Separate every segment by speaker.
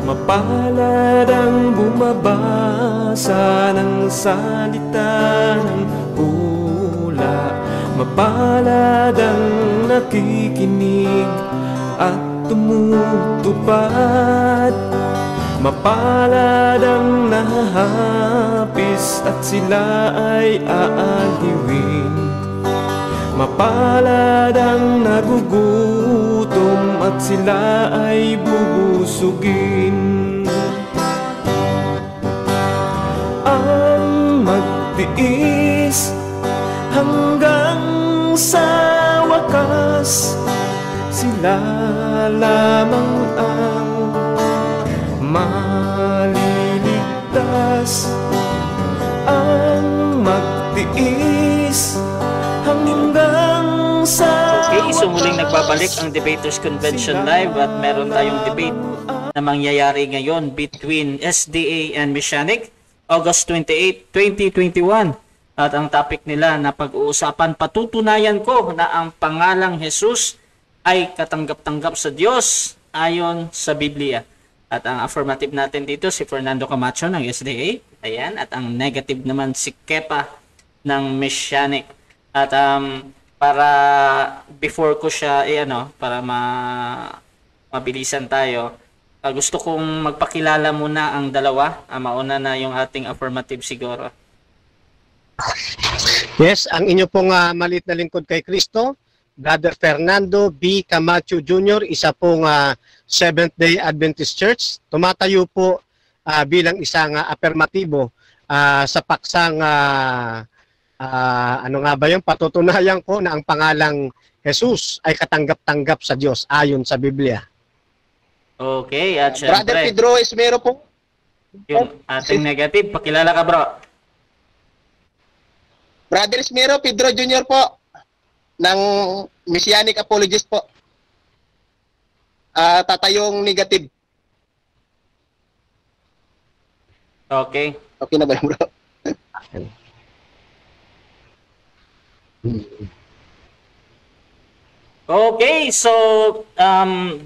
Speaker 1: Mapalad ang bumabasa ng salita ng hula. Mapalad ang nakikinig at tumutupad. Mapalad ang nahahapis at sila ay aaliwin. Mapalad ang nagugutom at sila ay bubusugin. Ang magtiis hanggang sa wakas, sila lamang ang maliligtas. Ang magtiis hanggang sa
Speaker 2: Okay, so muling nagbabalik ang Debaters Convention Live at meron tayong debate na mangyayari ngayon between SDA and Messianic, August 28, 2021. At ang topic nila na pag-uusapan, patutunayan ko na ang pangalang Jesus ay katanggap-tanggap sa Diyos ayon sa Biblia. At ang affirmative natin dito si Fernando Camacho ng SDA. Ayan, at ang negative naman si Kepa ng Messianic. At para before ko siya para mabilisan tayo, gusto kong magpakilala muna ang dalawa. Mauna na yung ating affirmative siguro.
Speaker 3: Yes, ang inyo pong maliit na lingkod kay Kristo, Brother Fernando B. Camacho Jr., isa pong Seventh-day Adventist Church. Tumatayo po bilang isang affirmatibo sa paksang ano nga ba yung patutunayan ko na ang pangalang Jesus ay katanggap-tanggap sa Diyos ayon sa Biblia.
Speaker 2: Okay, at syempre,
Speaker 4: Brother Pedro Esmero po.
Speaker 2: yung ating negative, pakilala ka bro.
Speaker 4: Brother Esmero Pedro Jr. po ng Messianic Apologist po. Tatayong negative.
Speaker 2: Okay.
Speaker 4: Okay na ba yun, bro?
Speaker 2: Okay, so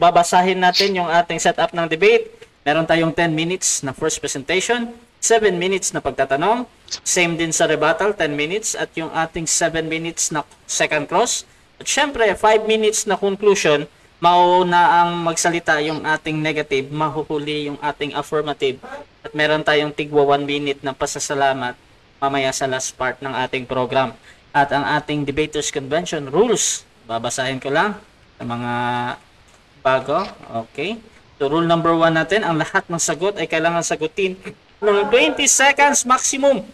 Speaker 2: babasahin natin yung ating setup ng debate. Meron tayong 10 minutes na first presentation, 7 minutes na pagtatanong, same din sa rebuttal, 10 minutes, at yung ating 7 minutes na second cross. At syempre, 5 minutes na conclusion, mauna ang magsalita yung ating negative, mahuhuli yung ating affirmative. At meron tayong tigwa 1 minute na pasasalamat mamaya sa last part ng ating program. At ang ating Debaters Convention rules, babasahin ko lang sa mga bago. Okay. So rule number 1 natin, ang lahat ng sagot ay kailangan sagutin ng 20 seconds maximum.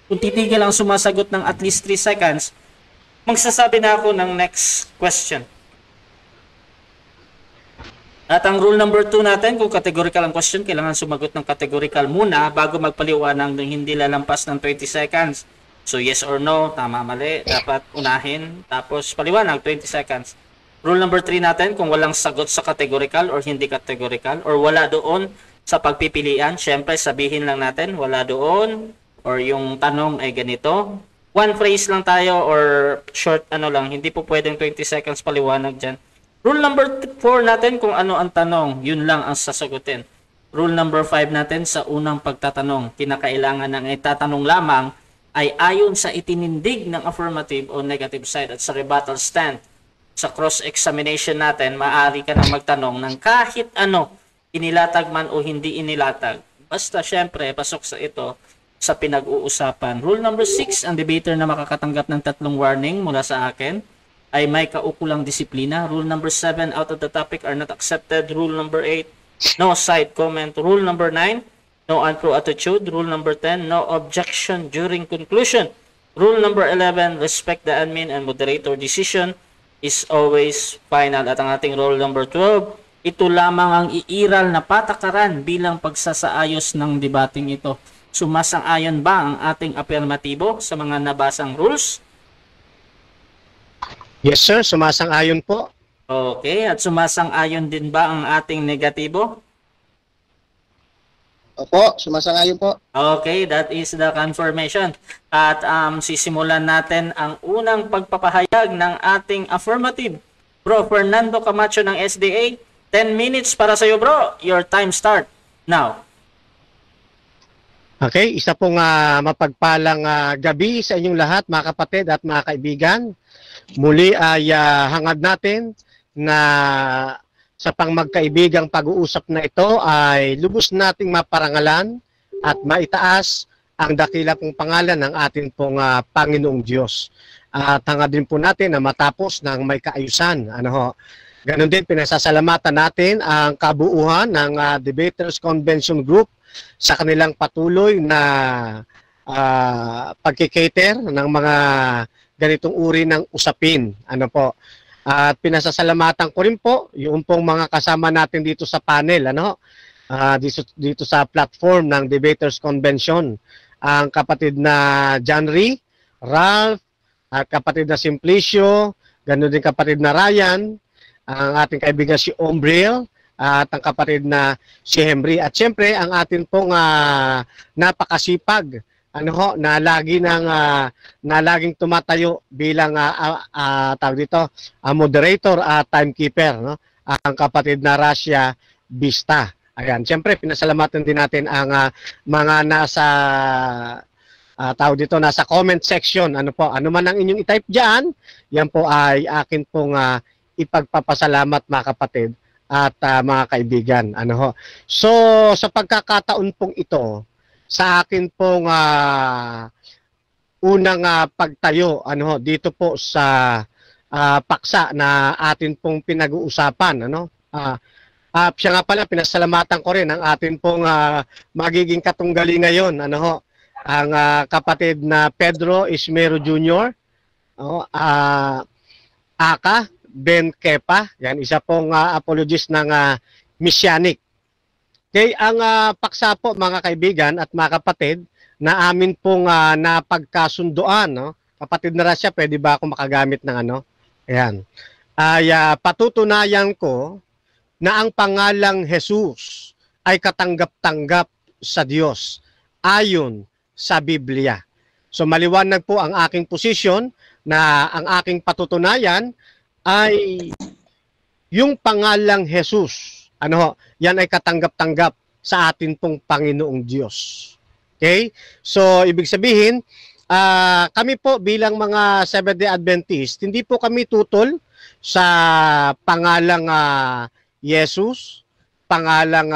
Speaker 2: Kung titigil ang sumasagot ng at least 3 seconds, magsasabi na ako ng next question. At ang rule number 2 natin, kung categorical ang question, kailangan sumagot ng categorical muna bago magpaliwanag ng hindi lalampas ng 20 seconds. So yes or no, tama, mali, dapat unahin, tapos paliwanag, 20 seconds. Rule number 3 natin, kung walang sagot sa categorical or hindi categorical, or wala doon sa pagpipilian, syempre sabihin lang natin, wala doon, or yung tanong ay ganito. One phrase lang tayo, or short lang, hindi po pwedeng 20 seconds paliwanag dyan. Rule number 4 natin, kung ano ang tanong, yun lang ang sasagutin. Rule number 5 natin, sa unang pagtatanong, kinakailangan ng itatanong lamang ay ayon sa itinindig ng affirmative o negative side. At sa rebuttal stand, sa cross-examination natin, maaari ka nang magtanong ng kahit ano, inilatag man o hindi inilatag. Basta syempre, pasok sa ito sa pinag-uusapan. Rule number 6, ang debater na makakatanggap ng 3 warning mula sa akin ay may kaukulang disiplina. Rule number 7, out of the topic are not accepted. Rule number 8, no side comment. Rule number 9, no untrue attitude. Rule number 10, no objection during conclusion. Rule number 11, respect the admin and moderator decision is always final. At ang ating rule number 12, ito lamang ang iiral na patakaran bilang pagsasaayos ng debating ito. Sumasang-ayon ba ang ating affirmatibo sa mga nabasang rules?
Speaker 3: Yes sir, sumasang-ayon po.
Speaker 2: Okay, at sumasang-ayon din ba ang ating negatibo?
Speaker 4: Opo, sumasang-ayon po.
Speaker 2: Okay, that is the confirmation. At sisimulan natin ang unang pagpapahayag ng ating affirmative. Bro Fernando Camacho ng SDA, 10 minutes para sa iyo bro. Your time start. Now,
Speaker 3: Okay, isa pong mapagpalang gabi sa inyong lahat, mga kapatid at mga kaibigan. Muli ay hangad natin na sa pangmagkaibigang pag-uusap na ito ay lubos nating maparangalan at maitaas ang dakila pong pangalan ng ating pong Panginoong Diyos. At hangad din po natin na matapos ng may kaayusan. Ganon din, pinasasalamatan natin ang kabuuan ng Debaters Convention Group sa kanilang patuloy na pagkikater ng mga ganitong uri ng usapin. At pinasasalamatan ko rin po yung pong mga kasama natin dito sa panel, dito sa platform ng Debaters Convention. Ang kapatid na John Ree, Ralph, at kapatid na Simplicio, ganoon din kapatid na Ryan, ang ating kaibigan si Ombril, at ang kapatid na si Henry. At siyempre, ang atin pong napakasipag, na laging tumatayo bilang moderator at timekeeper, ang kapatid na Russia Vista. Ayan, siyempre, pinasalamatan din natin ang mga nasa nasa comment section. Ano man ang inyong i-type diyan, yan po ay akin pong ipagpapasalamat, mga kapatid at mga kaibigan. So sa pagkakataon pong ito, sa akin pong unang pagtayo dito po sa paksa na atin pong pinag-uusapan, siya nga pala, pinasalamatan ko rin ang atin pong magiging katunggali ngayon, ang kapatid na Pedro Ismero Jr., Aka Ben Kepa, yan, isa pong apologist ng Messianic. Okay, ang paksa po, mga kaibigan at mga kapatid, na amin pong napagkasunduan, kapatid na Russia, pwede ba ako makagamit ng Ayan. Patutunayan ko na ang pangalang Jesus ay katanggap-tanggap sa Diyos ayon sa Biblia. So maliwanag po ang aking posisyon na ang aking patutunayan ay yung pangalang Jesus, yan ay katanggap-tanggap sa atin pong Panginoong Diyos. Okay? So, ibig sabihin, kami po bilang mga Seventh-day Adventist, hindi po kami tutol sa pangalang Jesus, pangalang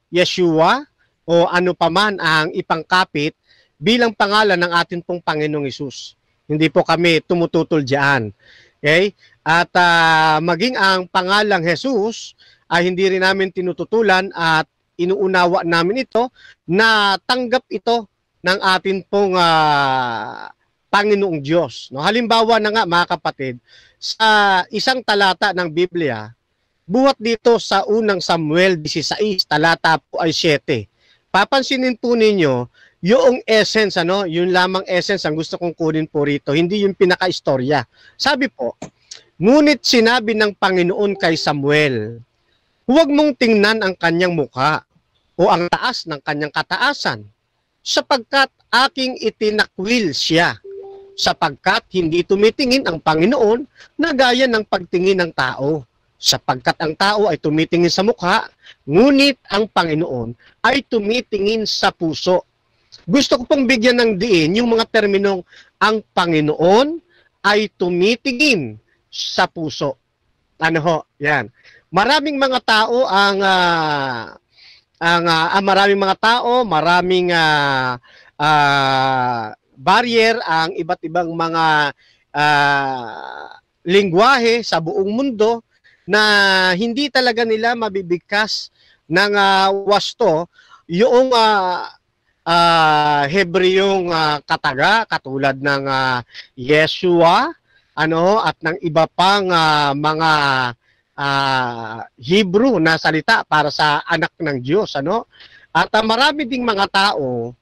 Speaker 3: Yeshua, o ano paman ang ipangkapit bilang pangalan ng atin pong Panginoong Hesus. Hindi po kami tumututol diyan. Okay? At maging ang pangalang Jesus ay hindi rin namin tinututulan at inuunawa namin ito na tanggap ito ng atin pong Panginoong Diyos. Halimbawa na nga, mga kapatid, sa isang talata ng Biblia, buhat dito sa unang Samuel 16, talata po ay 7. Papansinin po ninyo, yung essence, yung lamang essence ang gusto kong kunin po rito, hindi yung pinaka-istorya. Sabi po, ngunit sinabi ng Panginoon kay Samuel, huwag mong tingnan ang kanyang mukha o ang taas ng kanyang kataasan, sapagkat aking itinakwil siya, sapagkat hindi tumitingin ang Panginoon na gaya ng pagtingin ng tao, sapagkat ang tao ay tumitingin sa mukha, ngunit ang Panginoon ay tumitingin sa puso. Gusto ko pong bigyan ng diin yung mga terminong ang Panginoon ay tumitingin sa puso. Yan. Maraming mga tao maraming barrier ang iba't ibang mga lingwahe sa buong mundo na hindi talaga nila mabibigkas ng wasto yung Hebreyong kataga katulad ng Yeshua at ng iba pang mga Hebrew na salita para sa anak ng Diyos, At marami ding mga tao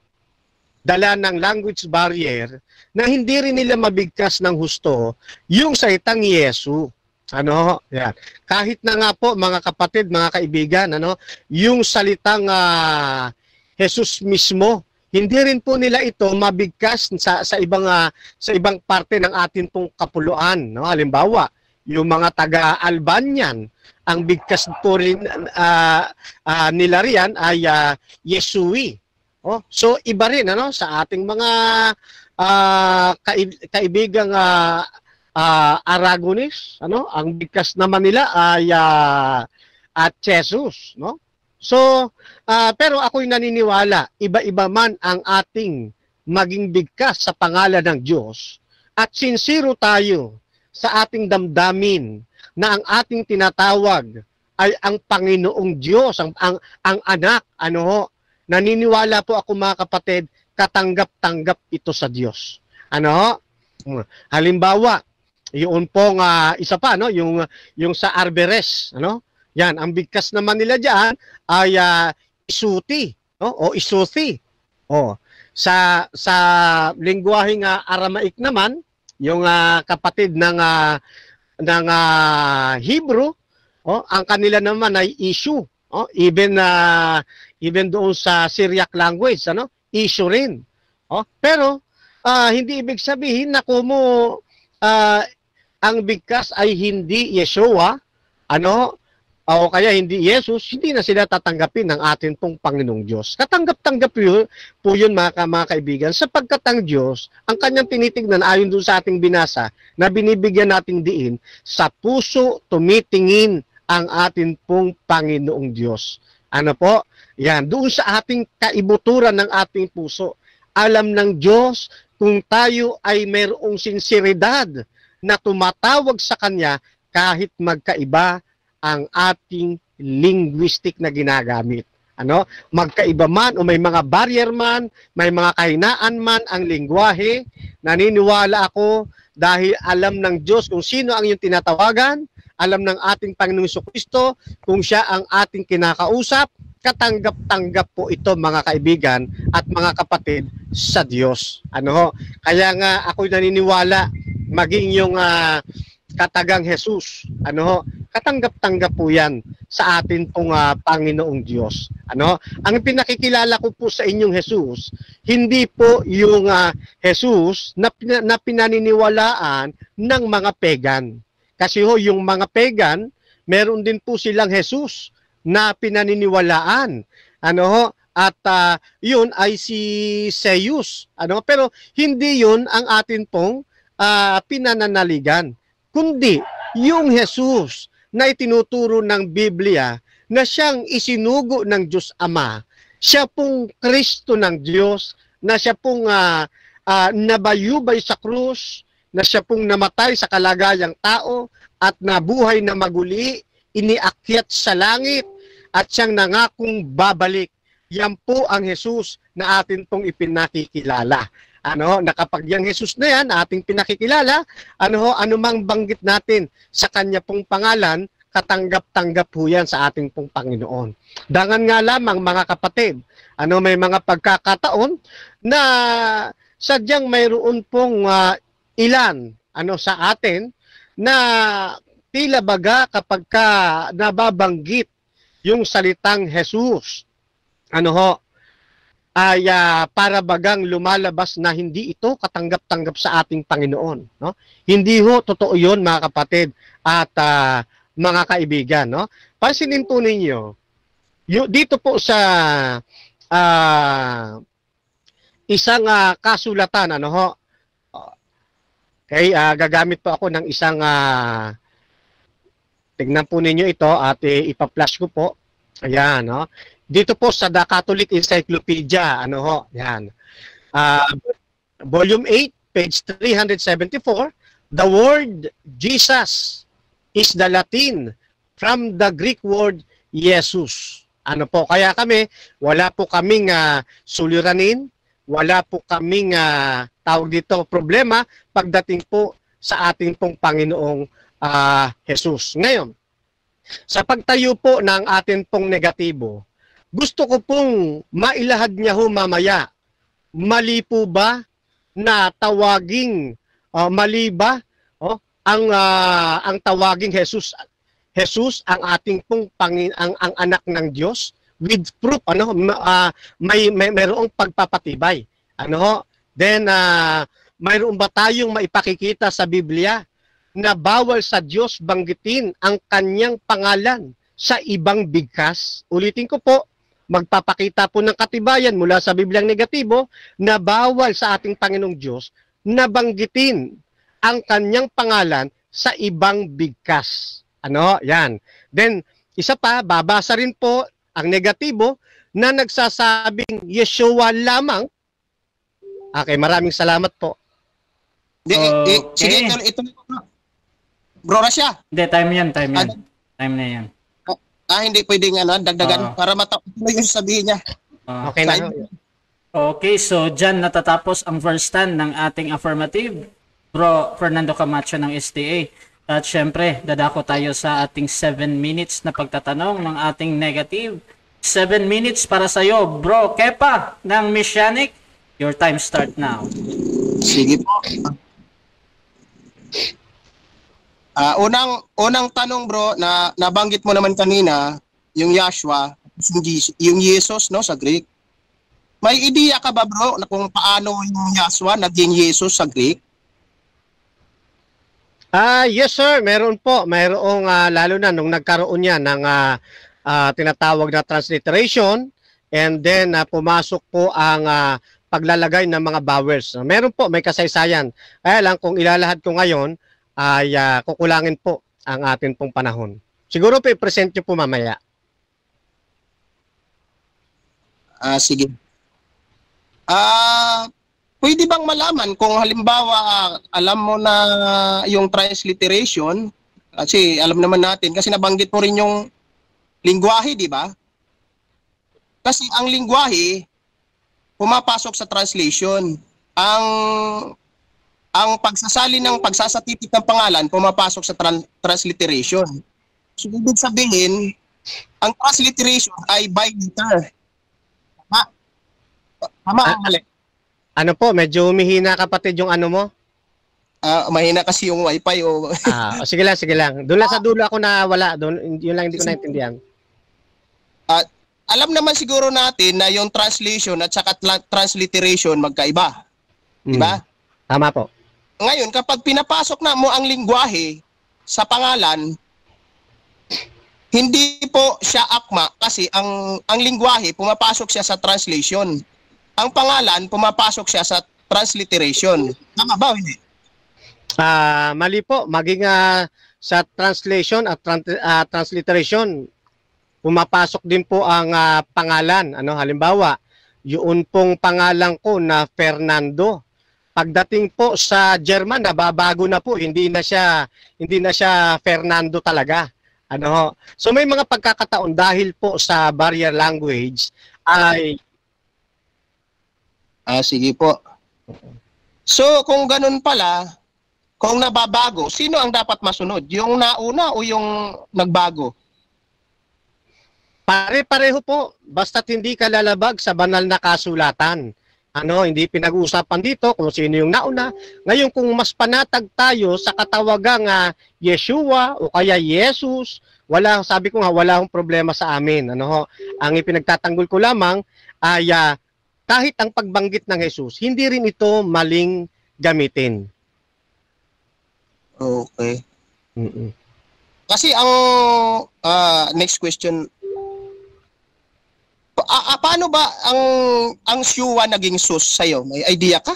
Speaker 3: dala ng language barrier na hindi rin nila mabigkas ng husto yung salitang Yesu. Yan. Kahit na nga po, mga kapatid, mga kaibigan, yung salitang Jesus mismo, hindi rin po nila ito mabigkas sa ibang parte ng atin pong kapuluan, Halimbawa, yung mga taga-Albanian, ang bigkas po rin nila riyan ay Yesui. Oh, so iba rin sa ating mga kaibigang Aragones, ang bigkas naman nila ay at Jesus, no? So, pero ako'y naniniwala, iba-iba man ang ating maging bigkas sa pangalan ng Diyos at sincero tayo sa ating damdamin na ang ating tinatawag ay ang Panginoong Diyos, ang anak, naniniwala po ako mga kapatid, katanggap-tanggap ito sa Diyos. Halimbawa, yun pong isa pa, yung sa Arberes, yan, ang bigkas naman nila diyan ay isuti, o isuti. Sa lengguwaheng Aramaic naman, yung kapatid ng Hebrew, ang kanila naman ay issue. Even doon sa Syriac language, issue rin. Pero hindi ibig sabihin na kumo ang bigkas ay hindi Yeshua, o kaya hindi Jesus, hindi na sila tatanggapin ng atin pong Panginoong Diyos. Katanggap-tanggap po yun mga kaibigan, sapagkat ang Diyos, ang kanyang tinitignan ayon doon sa ating binasa, na binibigyan nating diin, sa puso tumitingin ang atin pong Panginoong Diyos. Yan, doon sa ating kaibuturan ng ating puso. Alam ng Diyos kung tayo ay mayroong sinseridad na tumatawag sa Kanya kahit magkaiba ang ating linguistic na ginagamit. Magkaiba man o may mga barrier man, may mga kahinaan man ang lingwahe, naniniwala ako dahil alam ng Diyos kung sino ang iyong tinatawagan, alam ng ating Panginoong Jesucristo kung siya ang ating kinakausap, katanggap-tanggap po ito mga kaibigan at mga kapatid sa Diyos. Kaya nga ako'y naniniwala maging yung katagang Jesus, katanggap-tanggap po yan sa atin pong Panginoong Diyos. Ang pinakikilala ko po sa inyong Jesus, hindi po yung Jesus na pinaniniwalaan ng mga pagan. Kasi yung mga pagan, meron din po silang Jesus na pinaniniwalaan. At yun ay si Zeus. Pero hindi yun ang atin pong pinananaligan. Kundi yung Jesus na itinuturo ng Biblia na siyang isinugo ng Diyos Ama, siya pong Kristo ng Diyos, na siya pong nabayubay sa krus, na siya pong namatay sa kalagayang tao at nabuhay na maguli, iniakyat sa langit at siyang nangakong babalik. Yan po ang Jesus na atin pong ipinakikilala. Na kapag yung Jesus na yan, ating pinakikilala, anumang banggit natin sa kanya pong pangalan, katanggap-tanggap po yan sa ating pong Panginoon. Dangan nga lamang mga kapatid, may mga pagkakataon na sadyang mayroon pong ilan sa atin na tila baga kapag nababanggit yung salitang Jesus, ay para bagang lumalabas na hindi ito katanggap-tanggap sa ating Panginoon. Hindi totoo yun mga kapatid at mga kaibigan. Pansinin po ninyo, dito po sa isang kasulatan, gagamit po ako ng isang, tignan po ninyo ito at ipa-flash ko po. Ayan, dito po sa The Catholic Encyclopedia, yan. Volume 8, page 374, the word Jesus is the Latin from the Greek word Jesus. Kaya kami, wala po kaming suliranin, wala po kaming tawag dito problema pagdating po sa ating pong Panginoong Jesus. Ngayon, sa pagtayo po ng atin pong negatibo, gusto ko pong mailahad niya mamaya. Mali po ba na tawaging mali ba ang tawaging Jesus ang ating pong ang anak ng Diyos with proof mayroong pagpapatibay. Then mayroon ba tayong maipakikita sa Biblia na bawal sa Diyos banggitin ang kanyang pangalan sa ibang bigkas? Ulitin ko po, magpapakita po ng katibayan mula sa Bibliang negatibo na bawal sa ating Panginoong Diyos na banggitin ang kanyang pangalan sa ibang bigkas. Ano? Yan. Then, isa pa, babasa rin po ang negatibo na nagsasabing Yeshua lamang. Okay, maraming salamat po.
Speaker 4: Sige, ito Bro Rasya.
Speaker 2: Hindi, time yan. Time na yan.
Speaker 4: Hindi pwedeng dagdagan para matapos yung sabihin niya.
Speaker 3: Okay na.
Speaker 2: Okay, so dyan natatapos ang first stand ng ating affirmative, Bro Fernando Camacho ng STA. At syempre, dadako tayo sa ating 7 minutes na pagtatanong ng ating negative. 7 minutes para sa'yo, Bro Kepa ng Messianic. Your time start now.
Speaker 4: Sige po. Unang tanong, bro, na nabanggit mo naman kanina, yung Yahshua, yung Jesus, no, sa Greek. May ideya ka ba, bro, na kung paano yung Yahshua naging Jesus sa Greek?
Speaker 3: Yes sir, meron po. Mayroong lalo na nung nagkaroon niya ng tinatawag na transliteration, and then pumasok po ang paglalagay ng mga vowels. Meron po, may kasaysayan. Kaya lang kung ilalahad ko ngayon ay kukulangin po ang atin pong panahon. Siguro po i-present nyo po mamaya.
Speaker 4: Sige. Pwede bang malaman kung halimbawa alam mo na yung transliteration, kasi alam naman natin, kasi nabanggit mo rin yung lingwahe, di ba? Kasi ang lingwahe, pumapasok sa translation. Ang pagsasali ng pagsasatipik ng pangalan, pumapasok sa transliteration. So, ibig sabihin, ang transliteration ay by letter. Tama ang mali.
Speaker 3: Ano po, medyo humihina kapatid yung ano mo?
Speaker 4: Mahina kasi yung wifi o...
Speaker 3: Sige lang. Doon lang sa dulo ako na wala. Yun lang hindi ko naintindihan.
Speaker 4: Alam naman siguro natin na yung translation at saka transliteration magkaiba. Diba?
Speaker 3: Tama po.
Speaker 4: Ngayon, kapag pinapasok na mo ang lingwahe sa pangalan, hindi po siya akma kasi ang lingwahe pumapasok siya sa translation. Ang pangalan pumapasok siya sa transliteration. Tama ba o hindi?
Speaker 3: Mali po. Maging sa translation at transliteration, pumapasok din po ang pangalan. Halimbawa, yun pong pangalan ko na Fernando. Pagdating po sa German, nababago na po. Hindi na siya Fernando talaga. So may mga pagkakataon dahil po sa barrier language ay...
Speaker 4: sige po. So kung ganun pala, kung nababago, sino ang dapat masunod? Yung nauna o yung nagbago?
Speaker 3: Pare-pareho po, basta't hindi ka lalabag sa banal na kasulatan. Hindi pinag-uusapan dito kung sino yung nauna. Ngayon, kung mas panatag tayo sa katawagang Yeshua o kaya Jesus, sabi ko nga, wala akong problema sa amin. Ang ipinagtatanggol ko lamang ay kahit ang pagbanggit ng Jesus, hindi rin ito maling gamitin.
Speaker 4: Okay. Kasi ang next question, paano ba ang Yeshua naging sus sa'yo? May idea ka?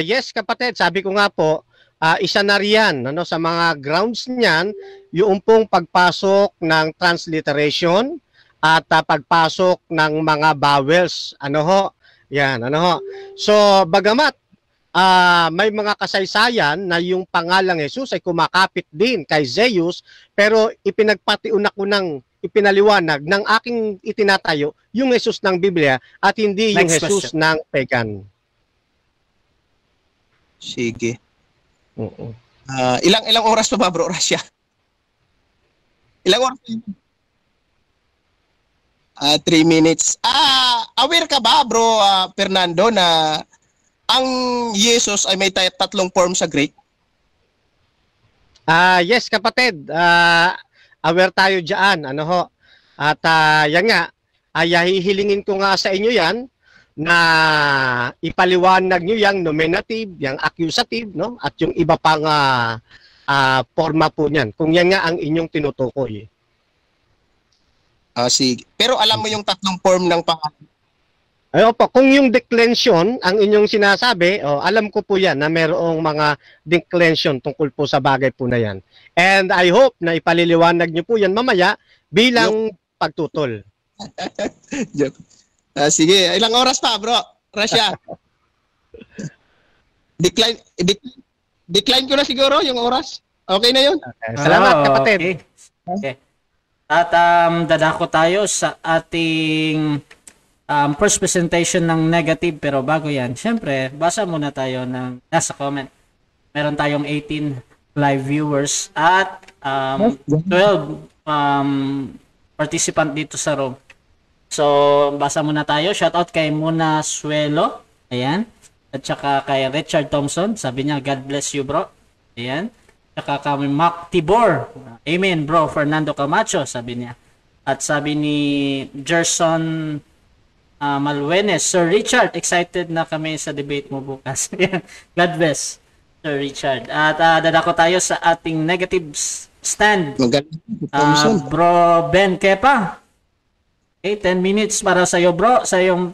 Speaker 3: Yes kapatid, sabi ko nga po, isa na riyan sa mga grounds niyan, yung pong pagpasok ng transliteration at pagpasok ng mga vowels. So bagamat may mga kasaysayan na yung pangalang Jesus ay kumakapit din kay Zeus, pero ipinagpatiuna ko ipinaliwanag ng aking itinatayo yung Jesus ng Biblia at hindi yung Jesus ng pagan.
Speaker 4: Sige. Ilang oras pa ba, Bro Rasya? Ilang oras? 3 minutes. Aware ka ba, Bro Fernando, na ang Jesus ay may tatlong form sa Greek?
Speaker 3: Yes, kapatid. Aware tayo dyan. At yan nga, hihilingin ko nga sa inyo yan na ipaliwanag nyo yung nominative, yung accusative, no? At yung iba pang forma po niyan. Kung yan nga ang inyong tinutukoy.
Speaker 4: Sige. Pero alam mo yung tatlong form ng pangalan?
Speaker 3: Ay, opo, kung yung declension ang inyong sinasabi, alam ko po yan na mayroong mga declension tungkol po sa bagay po na yan. And I hope na ipaliliwanag nyo po yan mamaya bilang pagtutol.
Speaker 4: Sige, ilang oras pa, bro? Rasya. Decline ko na siguro yung oras. Okay na yun?
Speaker 3: Okay. Salamat, kapatid.
Speaker 2: Okay. At dadako tayo sa ating first presentation ng negative, pero bago yan, syempre, basa muna tayo ng nasa comment. Meron tayong 18 live viewers at 12 participant dito sa room. So, basa muna tayo. Shoutout kay Muna Suelo. Ayan. At saka kay Richard Thompson. Sabi niya, God bless you, bro. Ayan. Saka kami Mac Tibor. Amen, bro. Fernando Camacho, sabi niya. At sabi ni Gerson Malwenes, Sir Richard, excited na kami sa debate mo bukas. God bless, Sir Richard. At dadako tayo sa ating negative stand. Bro Ben Kepa. Okay, 10 minutes para sa iyo, bro. Sa iyong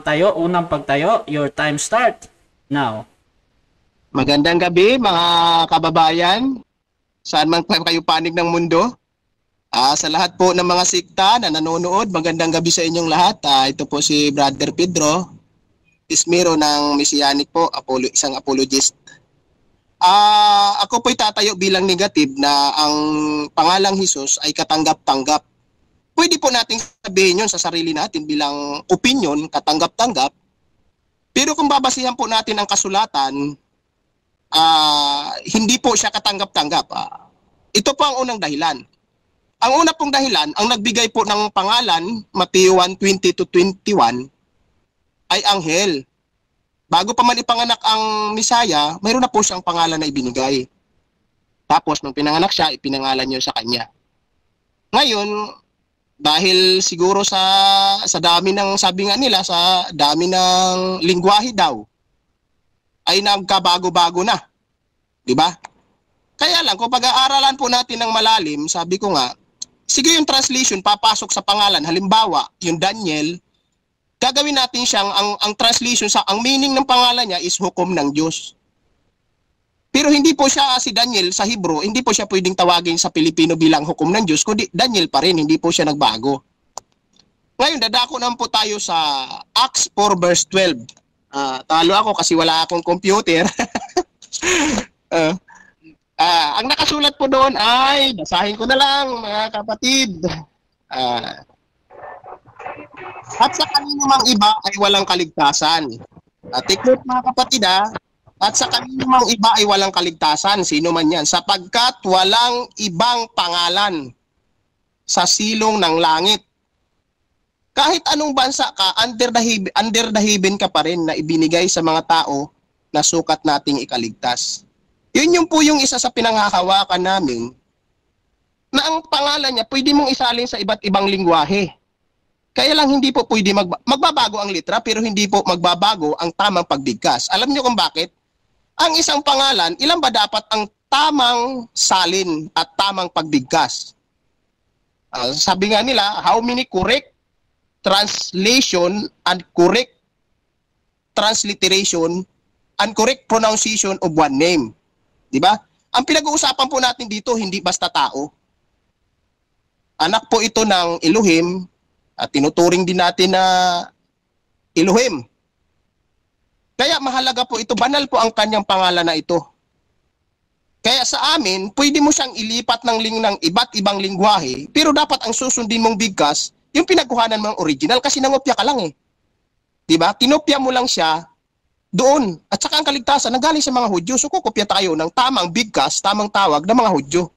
Speaker 2: tayo, unang pagtayo. Your time start now.
Speaker 4: Magandang gabi, mga kababayan. Saan man kayo panig ng mundo. Sa lahat po ng mga sikta na nanonood, magandang gabi sa inyong lahat. Ito po si Brother Pedro Ismiro ng Messianic po, isang apologist. Ako po'y tatayo bilang negative na ang pangalang Jesus ay katanggap-tanggap. Pwede po nating sabihin yun sa sarili natin bilang opinion, katanggap-tanggap. Pero kung babasihan po natin ang kasulatan, hindi po siya katanggap-tanggap. Ito po ang unang dahilan. Ang una pong dahilan, ang nagbigay po ng pangalan, Mateo 1:20-21, ay anghel. Bago pa man ipanganak ang Misaya, mayroon na po siyang pangalan na ibinigay. Tapos, nung pinanganak siya, ipinangalan niyo sa kanya. Ngayon, dahil siguro sa dami ng, sabi nga nila, sa dami ng lingwahe daw, ay nagkabago-bago na. Diba? Kaya lang, kung pag-aaralan po natin ng malalim, sabi ko nga, sige yung translation, papasok sa pangalan. Halimbawa, yung Daniel, gagawin natin siyang, ang translation, ang meaning ng pangalan niya is hukom ng Diyos. Pero hindi po siya si Daniel sa Hebrew, hindi po siya pwedeng tawagin sa Pilipino bilang hukom ng Diyos, kundi Daniel pa rin, hindi po siya nagbago. Ngayon, dadako naman po tayo sa Acts 4 verse 12. Talo ako kasi wala akong computer. Ang nakasulat po doon ay, basahin ko na lang mga kapatid. At sa kanino mang iba ay walang kaligtasan. Take note mga kapatid at sa kanino mang iba ay walang kaligtasan. Sino man yan? Sapagkat walang ibang pangalan sa silong ng langit. Kahit anong bansa ka, under the heaven ka pa rin na ibinigay sa mga tao na sukat nating ikaligtas. Yun yung po yung isa sa pinanghahawakan namin na ang pangalan niya pwede mong isalin sa iba't ibang lingwahe. Kaya lang hindi po pwede magbabago ang litra pero hindi po magbabago ang tamang pagbigkas. Alam niyo kung bakit? Ang isang pangalan, ilan ba dapat ang tamang salin at tamang pagbigkas? Sabi nga nila, how many correct translation and correct transliteration and correct pronunciation of one name? Diba? Ang pinag-uusapan po natin dito, hindi basta tao. Anak po ito ng Elohim at tinuturing din natin na Elohim. Kaya mahalaga po ito, banal po ang kanyang pangalan na ito. Kaya sa amin, pwede mo siyang ilipat ng iba't ibang lingwahe, pero dapat ang susundin mong bigkas, yung pinagkuhanan mong original, kasi nangopya ka lang eh. Diba? Kinopya mo lang siya doon. At saka ang kaligtasan, nanggaling sa mga Hudyo, so kukopya tayo ng tamang bigkas, tamang tawag ng mga Hudyo.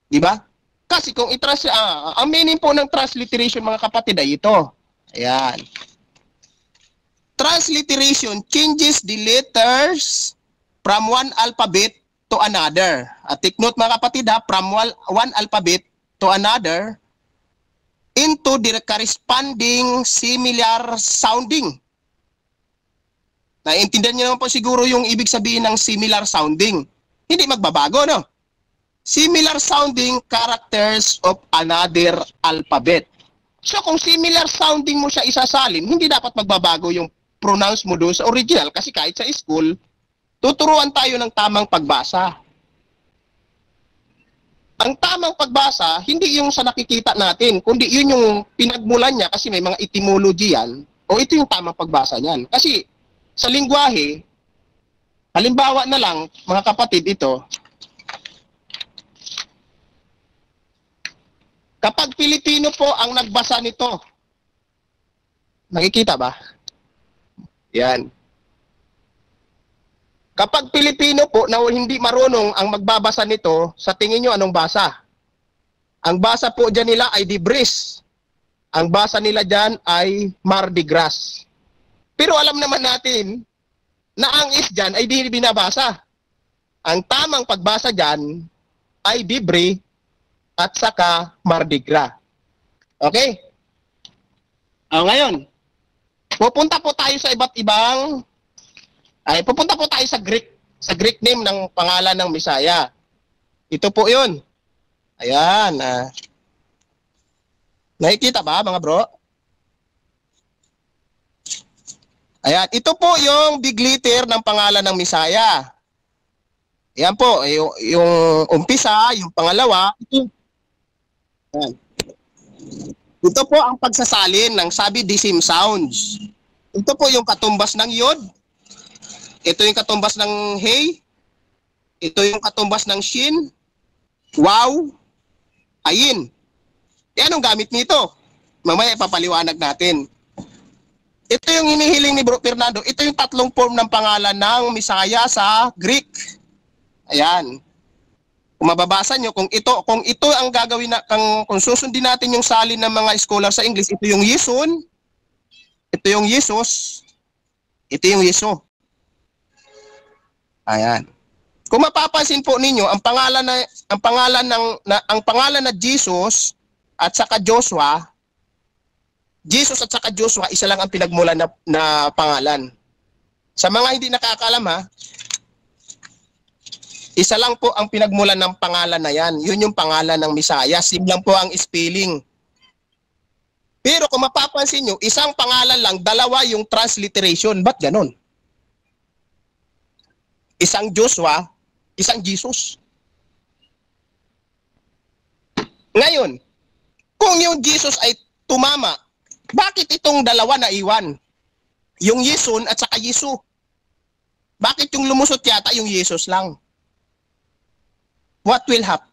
Speaker 4: Diba? Kasi kung ang meaning po ng transliteration mga kapatid ay ito. Ayan. Transliteration changes the letters from one alphabet to another. Take note mga kapatid from one alphabet to another into the corresponding similar sounding Naiintindihan niyo naman po siguro yung ibig sabihin ng similar sounding. Hindi magbabago, no? Similar sounding characters of another alphabet. So kung similar sounding mo siya isasalin, hindi dapat magbabago yung pronounce mo doon sa original kasi kahit sa school, tuturuan tayo ng tamang pagbasa. Ang tamang pagbasa, hindi yung sa nakikita natin, kundi yun yung pinagmulan niya kasi may mga etymology yan, o ito yung tamang pagbasa niyan. Kasi sa lingwahe, halimbawa na lang, mga kapatid, ito, kapag Pilipino po ang nagbasa nito, nakikita ba? Yan. Kapag Pilipino po na hindi marunong ang magbabasa nito, sa tingin nyo anong basa? Ang basa po dyan nila ay Debris. Ang basa nila dyan ay Mardi Gras. Pero alam naman natin na ang is dyan ay di binabasa. Ang tamang pagbasa dyan ay Debris at saka Mardi Gras. Okay? Ngayon, pupunta po tayo sa iba't ibang pupunta po tayo sa Greek name ng pangalan ng Messiah. Ito po 'yun. Ayan, nakikita ba mga bro? Ayan, ito po yung big letter ng pangalan ng Messiah. Ayan po, yung umpisa, yung pangalawa, ito. Ayan. Ito po ang pagsasalin ng sabi-disim sounds. Ito po yung katumbas ng yod. Ito yung katumbas ng hey. Ito yung katumbas ng shin. Wow. Ayin. Anong gamit nito? Mamaya ipapaliwanag natin. Ito yung hinihiling ni Bro Fernando. Ito yung tatlong form ng pangalan ng Messiah sa Greek. Ayan. Kung mababasa nyo, kung ito ang gagawin na, kung susundin natin yung salin ng mga scholar sa English, ito yung Yesun, ito yung Jesus, ito yung Yesu. Ayan. Kung mapapansin po ninyo, ang pangalan na Jesus at saka Joshua, Jesus at saka Joshua, isa lang ang pinagmulan na pangalan. Sa mga hindi nakakaalam ha, isa lang po ang pinagmulan ng pangalan na yan. Yun yung pangalan ng Messiah. Same lang po ang spelling. Pero kung mapapansin nyo, isang pangalan lang, dalawa yung transliteration. Ba't ganon? Isang Joshua, isang Jesus. Ngayon, kung yung Jesus ay tumama, bakit itong dalawa na iwan? Yung Yesun at saka Yesu. Bakit yung lumusot yata yung Jesus lang? What will happen?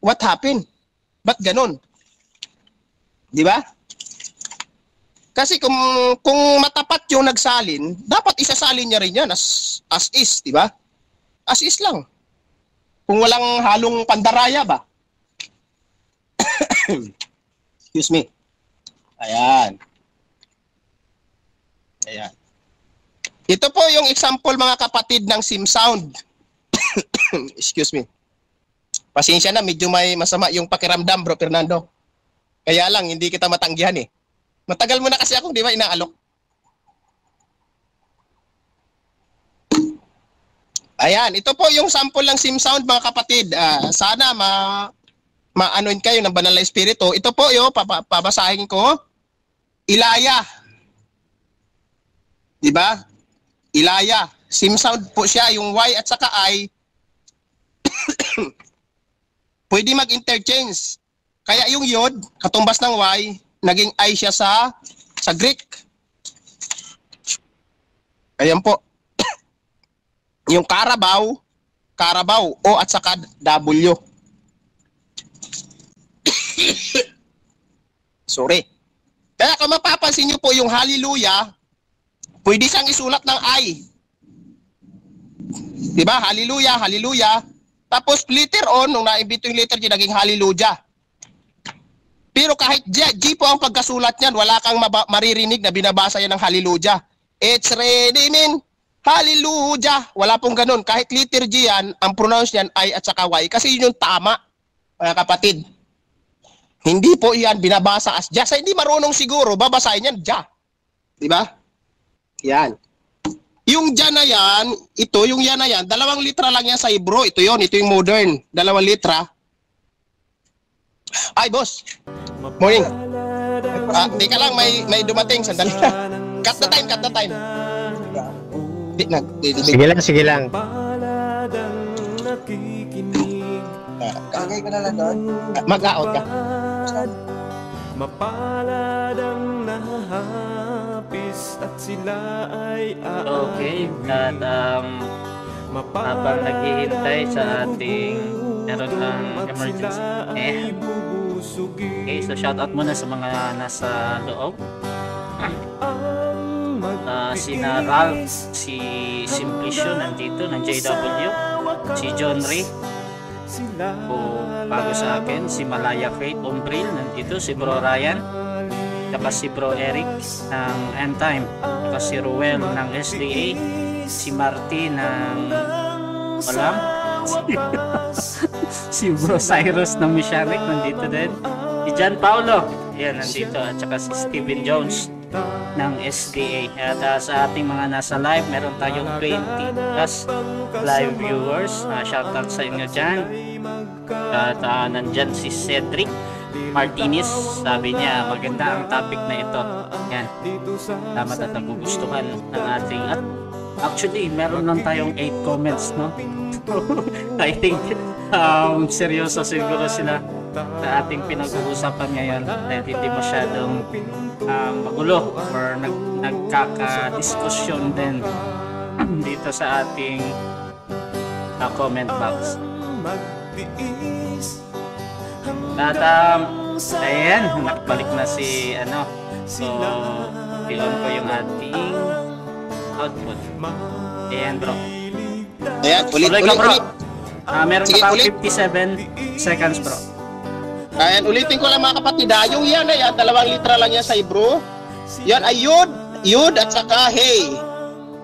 Speaker 4: What happened? Ba't ganon? Di ba? Kasi kung matapat yung nagsalin, dapat isasalin niya rin yan as is, di ba? As is lang. Kung walang halong pandaraya ba? Excuse me. Ayan. Ayan. Ito po yung example mga kapatid ng sim sound. Excuse me. Pasensya na, medyo may masama yung pakiramdam, Bro Fernando. Kaya lang, hindi kita matanggihan eh. Matagal mo na kasi akong di ba inaalok. Ayan, ito po yung sample ng sim sound mga kapatid. Sana ma-anoin kayo ng banal na espiritu. Ito po yung pabasahin ko. Ilaya. Di ba? Ilaya. Sim sound po siya, yung Y at saka I. Pwede mag-interchange. Kaya yung yod, katumbas ng Y, naging I siya sa Greek. Ayan po. Yung Carabao, O at saka W. Sorry. Kaya kung mapapansin nyo po yung hallelujah, pwede siyang isulat ng I. Diba? Hallelujah, hallelujah. Tapos later on, nung naimbito yung letter G, naging hallelujah. Pero kahit G po ang pagkasulat niyan, wala kang maririnig na binabasa yan ng hallelujah. It's ready, min. Hallelujah. Wala pong ganun. Kahit letter G yan, ang pronounce niyan I at saka Y. Kasi yun yung tama, mga kapatid. Hindi po yan binabasa as Ja. Sa hindi marunong siguro, babasahin yan Ja. Diba? Yan. Yung dyan na yan, ito, yung yan na yan, 2 litra lang yan sa Hebrew. Ito yon, ito yung modern. 2 litra. Ay, boss. Morning. Teka lang, may dumating. Sandali. Cut the time, cut the time.
Speaker 3: Sige lang, sige lang.
Speaker 4: Kagay ka na lang doon. Mag-out ka.
Speaker 1: Mapalad ang nahahapis at sila ay
Speaker 2: Okay, at habang naghihintay sa ating meron ng emergency. Okay, so shoutout muna sa mga nasa loob. Sina Ralph, si Simplicio nandito, ng JW, si John Ray, bago sa akin, si Malaya Faith Ombril nandito, si Bro Ryan, saka si Bro Eric ng End Time, saka si Ruel ng SDA, si Marty ng Walang, si Bro Cyrus ng Misharic nandito din, si John Paulo, yan nandito, at saka si Steven Jones ng SDA. At sa ating mga nasa live, meron tayong 20 plus live viewers. Shoutout sa inyo dyan. At nandyan si Cedric Martinez, sabi niya maganda ang topic na ito. Yan, dapat at nagugustuhan ng ating, at actually meron lang tayong 8 comments, no? I think seryoso siguro sila sa ating pinag-uusapan ngayon dahil hindi masyadong magulo or nagkaka-diskusyon din dito sa ating comment box. At ayan, nakabalik na si so i-on ko yung ating output. Ayan bro.
Speaker 4: Ayan, ulit.
Speaker 2: Meron
Speaker 4: Sige,
Speaker 2: ka pang
Speaker 4: ulit.
Speaker 2: 57 seconds bro.
Speaker 4: Ayan, ulitin ko lang mga kapatid. Yung yan na yan, 2 litra lang yan sa Hebrew. Yan ay yud at saka hey.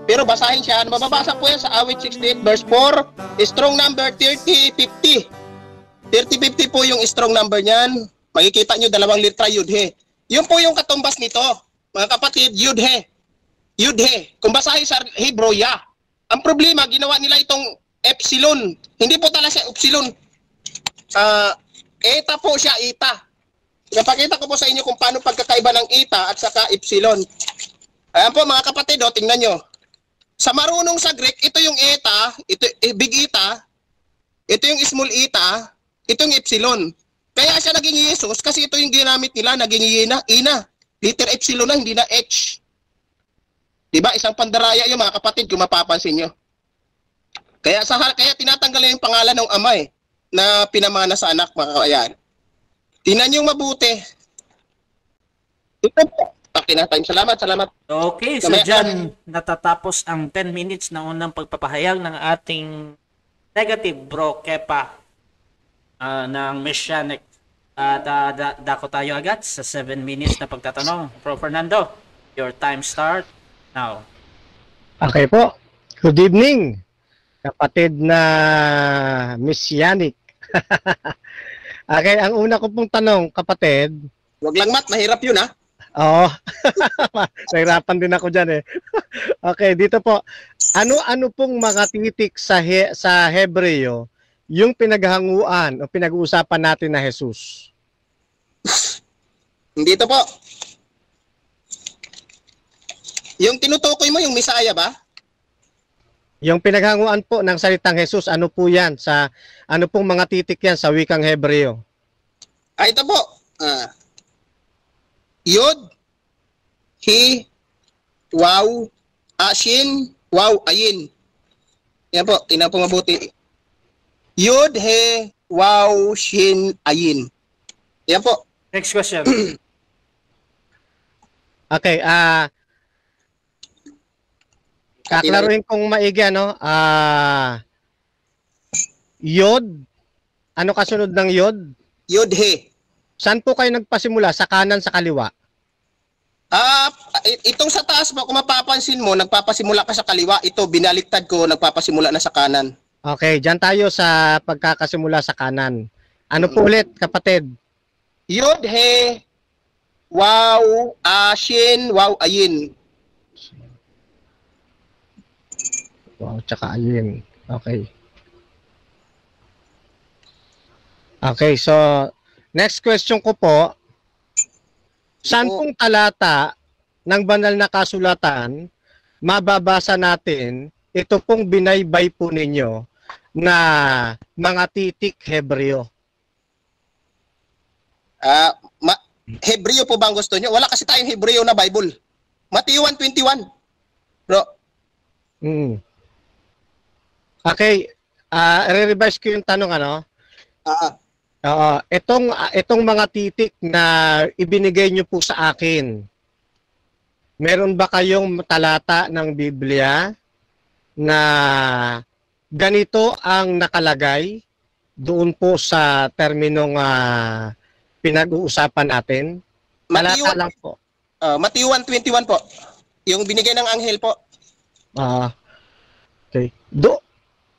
Speaker 4: Pero basahin siya. Mababasa po yan sa awit 68 verse 4. Strong number 3050. 3050 po yung strong number niyan. Makikita nyo 2 litra yud he. Yun po yung katumbas nito. Mga kapatid, yud he. Yud he. Kung basahin sa Hebrew, ya. Ang problema, ginawa nila itong epsilon. Hindi po talaga siya epsilon. Eta po siya, eta. Napakita ko po sa inyo kung paano pagkakaiba ng eta at saka epsilon. Ayan po mga kapatid, tingnan nyo. Sa marunong sa Greek, ito yung eta, ito big eta, ito yung small eta, ito yung epsilon. Kaya siya naging Jesus kasi ito yung ginamit nila, naging ina. Liter epsilon na, hindi na H. Diba? Isang pandaraya yung mga kapatid kung mapapansin nyo. Kaya tinatanggal yung pangalan ng ama na pinamana sa anak, mga kabayan. Tingnan nyo mabuti. Ito po. Time. Salamat.
Speaker 2: Okay, so dyan natatapos ang 10 minutes na unang pagpapahayag ng ating negative bro Kepa ng Messianic. Dako tayo agad sa 7 minutes na pagtatanong. Bro Fernando, your time start now.
Speaker 3: Okay po. Good evening, kapatid na Messianic. Okay, ang una ko pong tanong, kapatid.
Speaker 4: Wag lang mahirap yun ha.
Speaker 3: Oo. Nahirapan din ako dyan Okay, dito po. Ano pong mga titik sa Hebreo yung pinaghanguan o pinag-uusapan natin na Jesus?
Speaker 4: Dito po. Yung tinutukoy mo, yung Misaya ba?
Speaker 3: Yung pinaghanguan po ng salitang Jesus, ano po yan? Ano pong mga titik yan sa wikang Hebreo?
Speaker 4: Ito po. Yod, He, Waw, Shin, Waw, Ayin. Yan po, tingnan po mabuti. Yod, He, Waw, Shin, Ayin. Yan po.
Speaker 2: Next question.
Speaker 3: Okay, kaklaruhin kong maigi, Yod, ano kasunod ng Yod?
Speaker 4: Yod, He.
Speaker 3: Saan po kayo nagpasimula? Sa kanan, sa kaliwa?
Speaker 4: Itong sa taas po, kung mapapansin mo, nagpapasimula ka sa kaliwa. Ito, binaliktad ko, nagpapasimula na sa kanan.
Speaker 3: Okay, dyan tayo sa pagkakasimula sa kanan. Ano po ulit, kapatid?
Speaker 4: Yod, He, Waw, Shin, Waw, Ayin.
Speaker 3: Wow, tsaka ayun. Okay. Okay, so next question ko po, saan pong talata ng banal na kasulatan mababasa natin ito pong binaybay po ninyo na mga titik Hebreo?
Speaker 4: Hebreo po ba ang gusto nyo? Wala kasi tayong Hebreo na Bible. Matthew 1:21. Bro.
Speaker 3: Okay, re-revise ko yung tanong ano. Itong mga titik na ibinigay nyo po sa akin, meron ba kayong talata ng Biblia na ganito ang nakalagay doon po sa terminong pinag-uusapan natin? Talata lang po.
Speaker 4: Matthew 1:21 po. Yung binigay ng anghel po.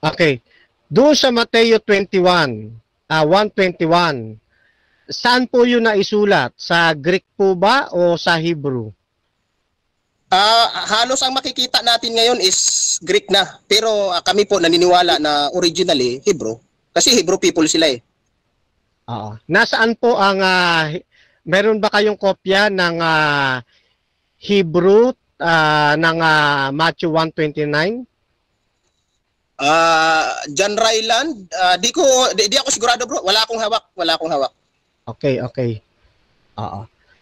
Speaker 3: Okay. Doon sa Mateo 1:21, saan po yun naisulat? Sa Greek po ba o sa Hebrew?
Speaker 4: Halos ang makikita natin ngayon is Greek na. Pero kami po naniniwala na originally Hebrew. Kasi Hebrew people sila eh.
Speaker 3: Nasaan po ang meron ba kayong kopya ng Hebrew ng Matthew 1:29?
Speaker 4: John Ryland, di ako sigurado bro. Wala akong hawak.
Speaker 3: Okay.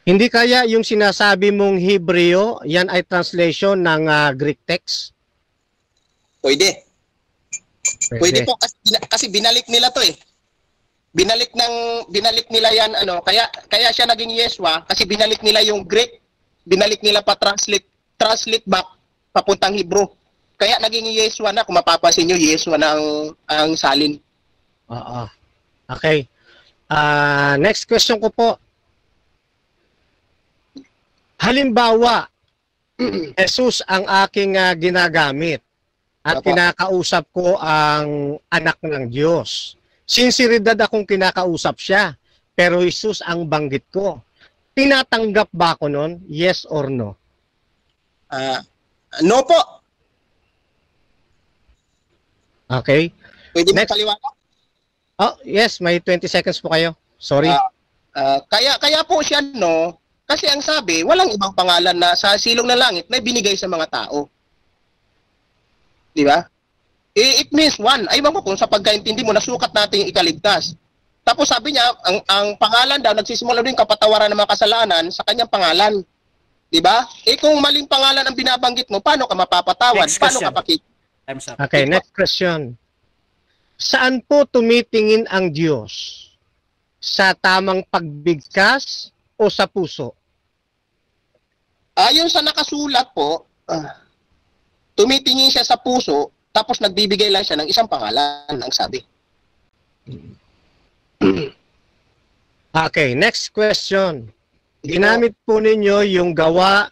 Speaker 3: Hindi kaya yung sinasabi mong Hebreo, yan ay translation ng Greek text?
Speaker 4: Pwede po kasi binalik nila to eh. Binalik nila yan ano, kaya siya naging Yeshua kasi binalik nila yung Greek, binalik nila pa translate back papuntang Hebrew. Kaya naging Yeshua na, kung mapapansin niyo, Yeshua na ang salin.
Speaker 3: Okay. Next question ko po. Halimbawa, Jesus ang aking ginagamit at kinakausap ko ang anak ng Diyos. Sinseridad akong kinakausap siya, pero Jesus ang banggit ko. Tinatanggap ba ako nun? Yes or no?
Speaker 4: No po.
Speaker 3: Okay.
Speaker 4: Pwede mo paliwanag?
Speaker 3: Yes, may 20 seconds po kayo. Sorry.
Speaker 4: Kaya po siya no, kasi ang sabi, walang ibang pangalan na sa silong ng langit na binigay sa mga tao. Di ba? It means one. Aywan ko kung sa pagkaintindi mo, nasukat natin yung ikaligtas. Tapos sabi niya, ang pangalan daw, nagsisimula din kapatawaran ng mga kasalanan sa kanyang pangalan. Di ba? Kung maling pangalan ang binabanggit mo, paano ka mapapatawad? Paano ka
Speaker 3: Okay, next question. Saan po tumitingin ang Diyos? Sa tamang pagbigkas o sa puso?
Speaker 4: Ayon sa nakasulat po, tumitingin siya sa puso, tapos nagbibigay lang siya ng isang pangalan, ang sabi.
Speaker 3: Okay, next question. Ginamit po ninyo yung Gawa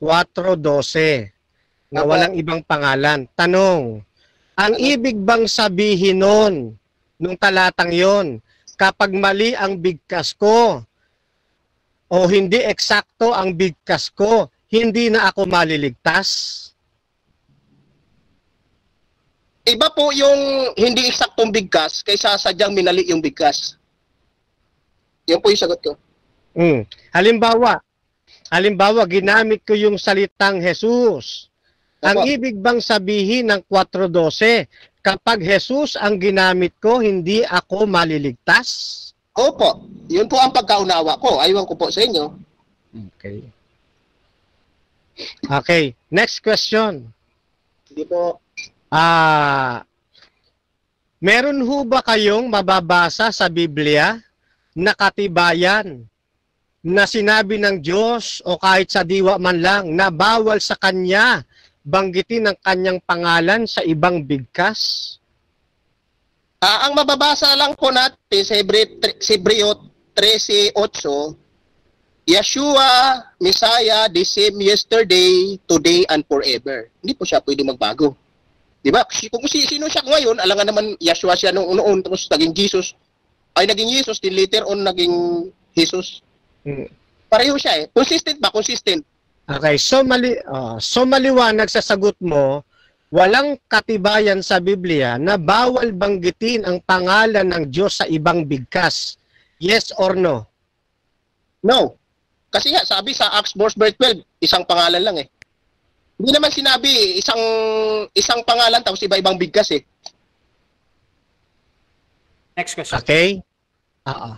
Speaker 3: 4:12 na walang ibang pangalan. Tanong, ang ibig bang sabihin nun, nung talatang yon, kapag mali ang bigkas ko, o hindi eksakto ang bigkas ko, hindi na ako maliligtas?
Speaker 4: Iba po yung hindi eksaktong bigkas kaysa sadyang minali yung bigkas. Yan po yung sagot ko.
Speaker 3: Halimbawa, ginamit ko yung salitang Jesus. Ang ibig bang sabihin ng 4:12, kapag Jesus ang ginamit ko, hindi ako maliligtas?
Speaker 4: Opo, yun po ang pagkaunawa ko. Aywan ko po sa inyo.
Speaker 3: Okay, next question.
Speaker 4: Hindi po.
Speaker 3: Meron ho ba kayong mababasa sa Biblia na katibayan na sinabi ng Diyos o kahit sa diwa man lang na bawal sa Kanya banggitin ang Kanyang pangalan sa ibang bigkas?
Speaker 4: Ang mababasa lang po natin sa Hebreo 13:8, Yeshua, Messiah, the same yesterday, today, and forever. Hindi po siya pwede magbago. Diba? Kung sino siya ngayon, alangan naman Yeshua siya noon, tapos naging Jesus. Naging Jesus, din later on naging Jesus. Pareho siya eh. Consistent ba? Consistent.
Speaker 3: Okay, so maliwanag sa sagot mo walang katibayan sa Biblia na bawal banggitin ang pangalan ng Diyos sa ibang bigkas. Yes or no?
Speaker 4: No. Kasi nga, sabi sa Acts verse 12, isang pangalan lang eh. Hindi naman sinabi isang pangalan tapos iba-ibang bigkas eh.
Speaker 2: Next question.
Speaker 3: Okay? Oo.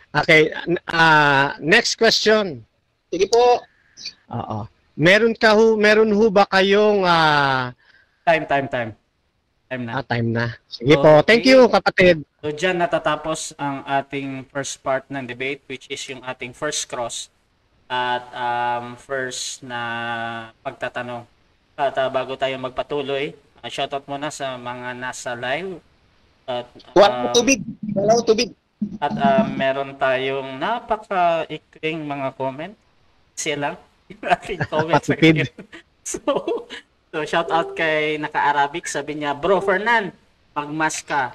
Speaker 3: Okay, next question.
Speaker 4: Sige po.
Speaker 3: Oo. Meron ho ba kayong
Speaker 2: Time na.
Speaker 3: time na. Sige
Speaker 2: Okay.
Speaker 3: po. Thank you, kapatid.
Speaker 2: So dyan natatapos ang ating first part ng debate, which is yung ating first cross at first na pagtatanong. At bago tayo magpatuloy, shoutout muna sa mga nasa live. At
Speaker 4: Kuha tubig. Wala tubig.
Speaker 2: At meron tayong napaka-ikling mga comment. Sila yung aking comments.
Speaker 3: Patipid.
Speaker 2: So shout out kay Naka-Arabic. Sabi niya, Bro Fernan, magmas ka.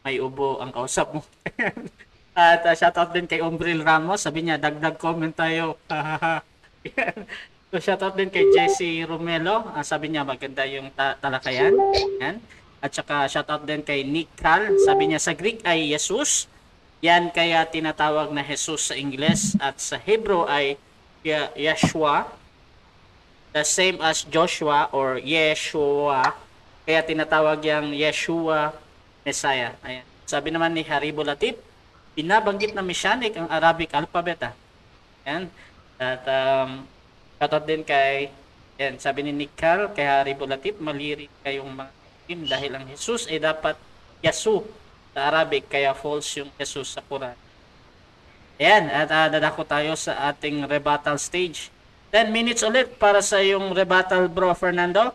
Speaker 2: May ubo ang kausap mo. At shout out din kay Umbril Ramos. Sabi niya, dagdag comment tayo. So shout out din kay Jesse Romelo. Sabi niya, maganda yung talakayan. Yan. At saka shout out din kay Nick Cal. Sabi niya, sa Greek ay Jesus. Yan kaya tinatawag na Jesus sa Ingles. At sa Hebrew ay Yeshua. The same as Joshua or Yeshua. Kaya tinatawag yang Yeshua Messiah. Ayan. Sabi naman ni Haribo Latif, binabanggit na Messianic ang Arabic alphabet. Ayan. At shoutout din kay, yan, sabi ni Nickel, kay Haribo Latif, mali rin kayong mga team dahil ang Jesus ay dapat Yasu sa Arabic, kaya false yung Jesus sa Quran. Ayan, at dadako tayo sa ating rebuttal stage. 10 minutes ulit para sa yung rebuttal, Bro Fernando.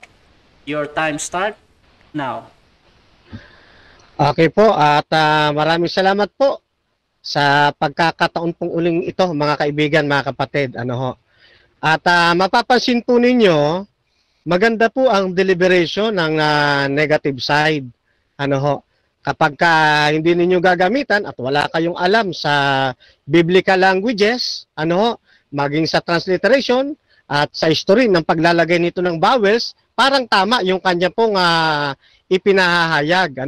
Speaker 2: Your time start now.
Speaker 3: Okay po, at maraming salamat po sa pagkakataon pong uling ito, mga kaibigan, mga kapatid. At mapapansin po ninyo, maganda po ang deliberation ng negative side. Kapag hindi ninyo gagamitan at wala kayong alam sa biblical languages, maging sa transliteration at sa history ng paglalagay nito ng vowels, parang tama yung kanya pong ipinahahayag.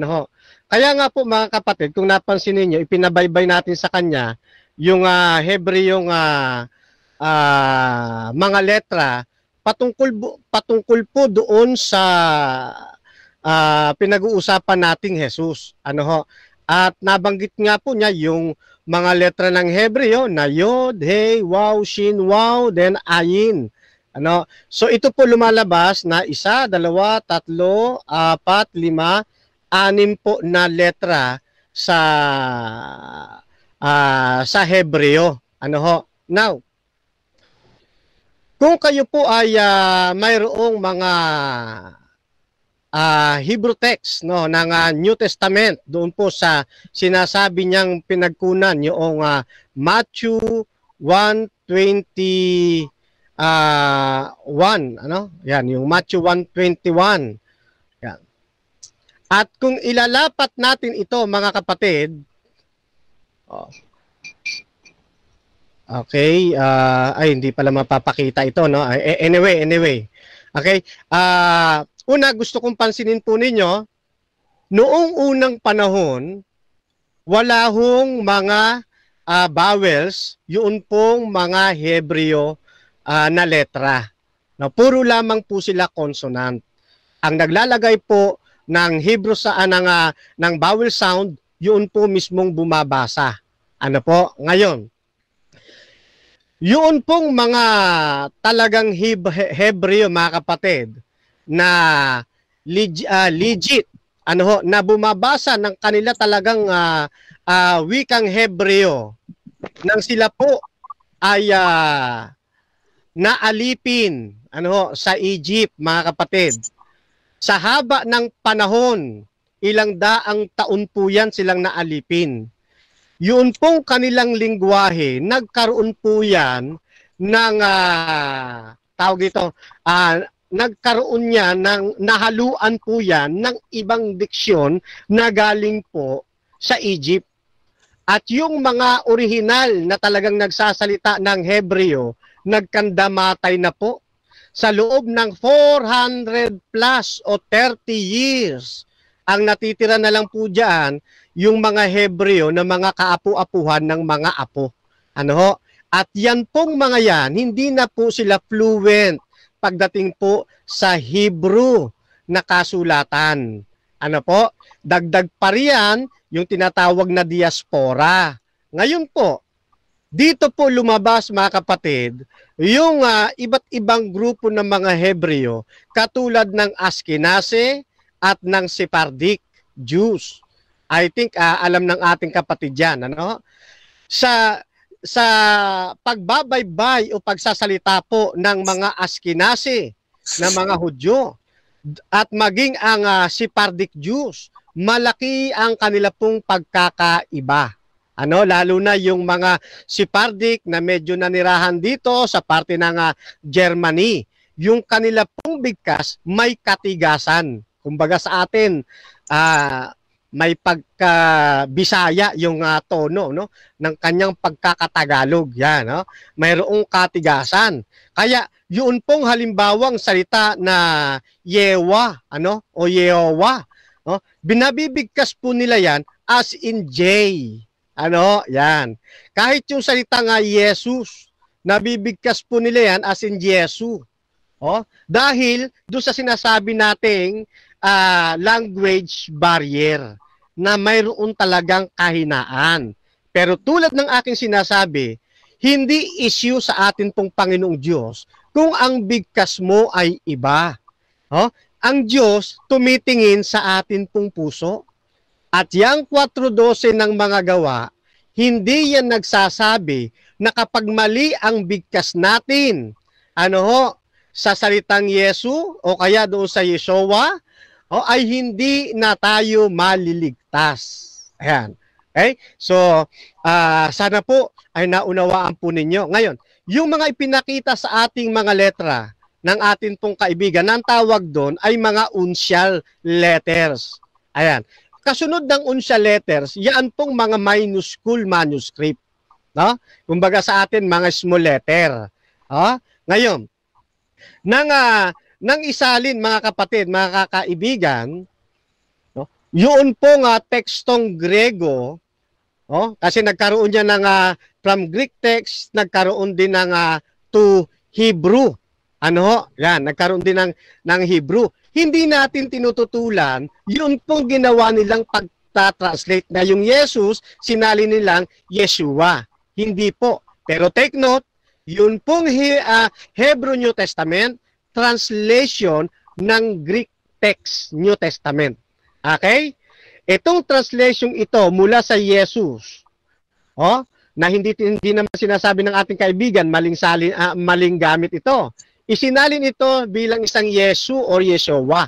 Speaker 3: Kaya nga po, mga kapatid, kung napansin niyo, ipinabaybay natin sa kanya yung Hebreyong mga letra patungkol po doon sa pinag-uusapan nating Jesus. At nabanggit nga po niya yung mga letra ng Hebreo na Yod, He, Waw, Shin, Waw, then Ayin. So ito po lumalabas na 1, 2, 3, 4, 5, 6 po na letra sa Hebreo. Now, kung kayo po ay mayroong mga Hebrew text ng New Testament, doon po sa sinasabi niyang pinagkunan yung Matthew 1:21, yan yung Matthew 1:21. Yan. At kung ilalapat natin ito, mga kapatid, okay, ay hindi pala mapapakita ito, no? Anyway. Okay? Una, gusto kong pansinin po ninyo, noong unang panahon, wala hong mga vowels, yun pong mga Hebreo na letra. Puro lamang po sila consonant. Ang naglalagay po ng Hebrew ng vowel sound, yun po mismong bumabasa. Ngayon, yun pong mga talagang Hebreo, mga kapatid, na legit na bumabasa ng kanila talagang wikang Hebreo nang sila po ay naalipin sa Egypt, mga kapatid. Sa haba ng panahon, ilang daang taon po yan silang naalipin. Yun pong kanilang lingwahe, nagkaroon po yan ng tawag dito, nagkaroon niya nahaluan po yan ng ibang diksyon na galing po sa Egypt. At yung mga orihinal na talagang nagsasalita ng Hebreo, nagkandamatay na po. sa loob ng 400 plus o 30 years. Ang natitira na lang po dyan, yung mga Hebreo na mga kaapu-apuhan ng mga apo. Ano ho? At yan pong mga yan, hindi na po sila fluent pagdating po sa Hebrew na kasulatan. Ano po? Dagdag pa riyan yung tinatawag na diaspora. Ngayon po, dito po lumabas mga kapatid, yung iba't ibang grupo ng mga Hebreo katulad ng Ashkenazi at ng Sephardic Jews. I think alam ng ating kapatid yan, ano? Sa pagbabaybay o pagsasalita po ng mga Ashkenazi na mga Hudyo at maging ang Sephardic Jews, malaki ang kanila pong pagkakaiba. Ano, lalo na yung mga Sephardic na medyo nanirahan dito sa parte ng Germany. Yung kanila pong bigkas may katigasan. Kumbaga sa atin, may pagka-Bisaya yung tono, no, ng kanyang pagkakatagalog. Yan, no? Mayroong katigasan. Kaya yun pong halimbawang salita na Yewa, ano, o Yehowa, no? Binabibigkas po nila yan as in J. Ano, yan. Kahit yung salita nga Jesus, nabibigkas po nila yan as in Jesu. Oh, dahil doon sa sinasabi nating language barrier na mayroon talagang kahinaan. Pero tulad ng aking sinasabi, hindi issue sa atin pong Panginoong Diyos kung ang bigkas mo ay iba. Oh, ang Diyos tumitingin sa atin pong puso. At yang 4:12 ng mga gawa, hindi yan nagsasabi na kapag mali ang bigkas natin, ano ho, sa salitang Yesu o kaya doon sa Yeshua, ay hindi na tayo maliligtas. Ayan. Okay? So, sana po ay naunawaan po ninyo. Ngayon, yung mga ipinakita sa ating mga letra ng ating pong kaibigan, ang tawag doon ay mga uncial letters. Ayan. Kasunod ng uncial letters, yan pong mga minuscule manuscript. No? Kumbaga sa atin, mga small letter. Ngayon, nang isalin mga kapatid, mga kakaibigan, no? Yun pong tekstong Grego, kasi nagkaroon niya ng from Greek text, nagkaroon din ng to Hebrew. Ano? Yan, nagkaroon din ng Hebrew. Hindi natin tinututulan, yun pong ginawa nilang pagta-translate na yung Jesus, sinali nilang Yeshua. Hindi po. Pero take note, yun pong Hebrew New Testament, translation ng Greek text New Testament. Okay? Itong translation ito mula sa Jesus, na hindi naman sinasabi ng ating kaibigan, maling gamit ito. Isinalin ito bilang isang Yesu or Yeshua.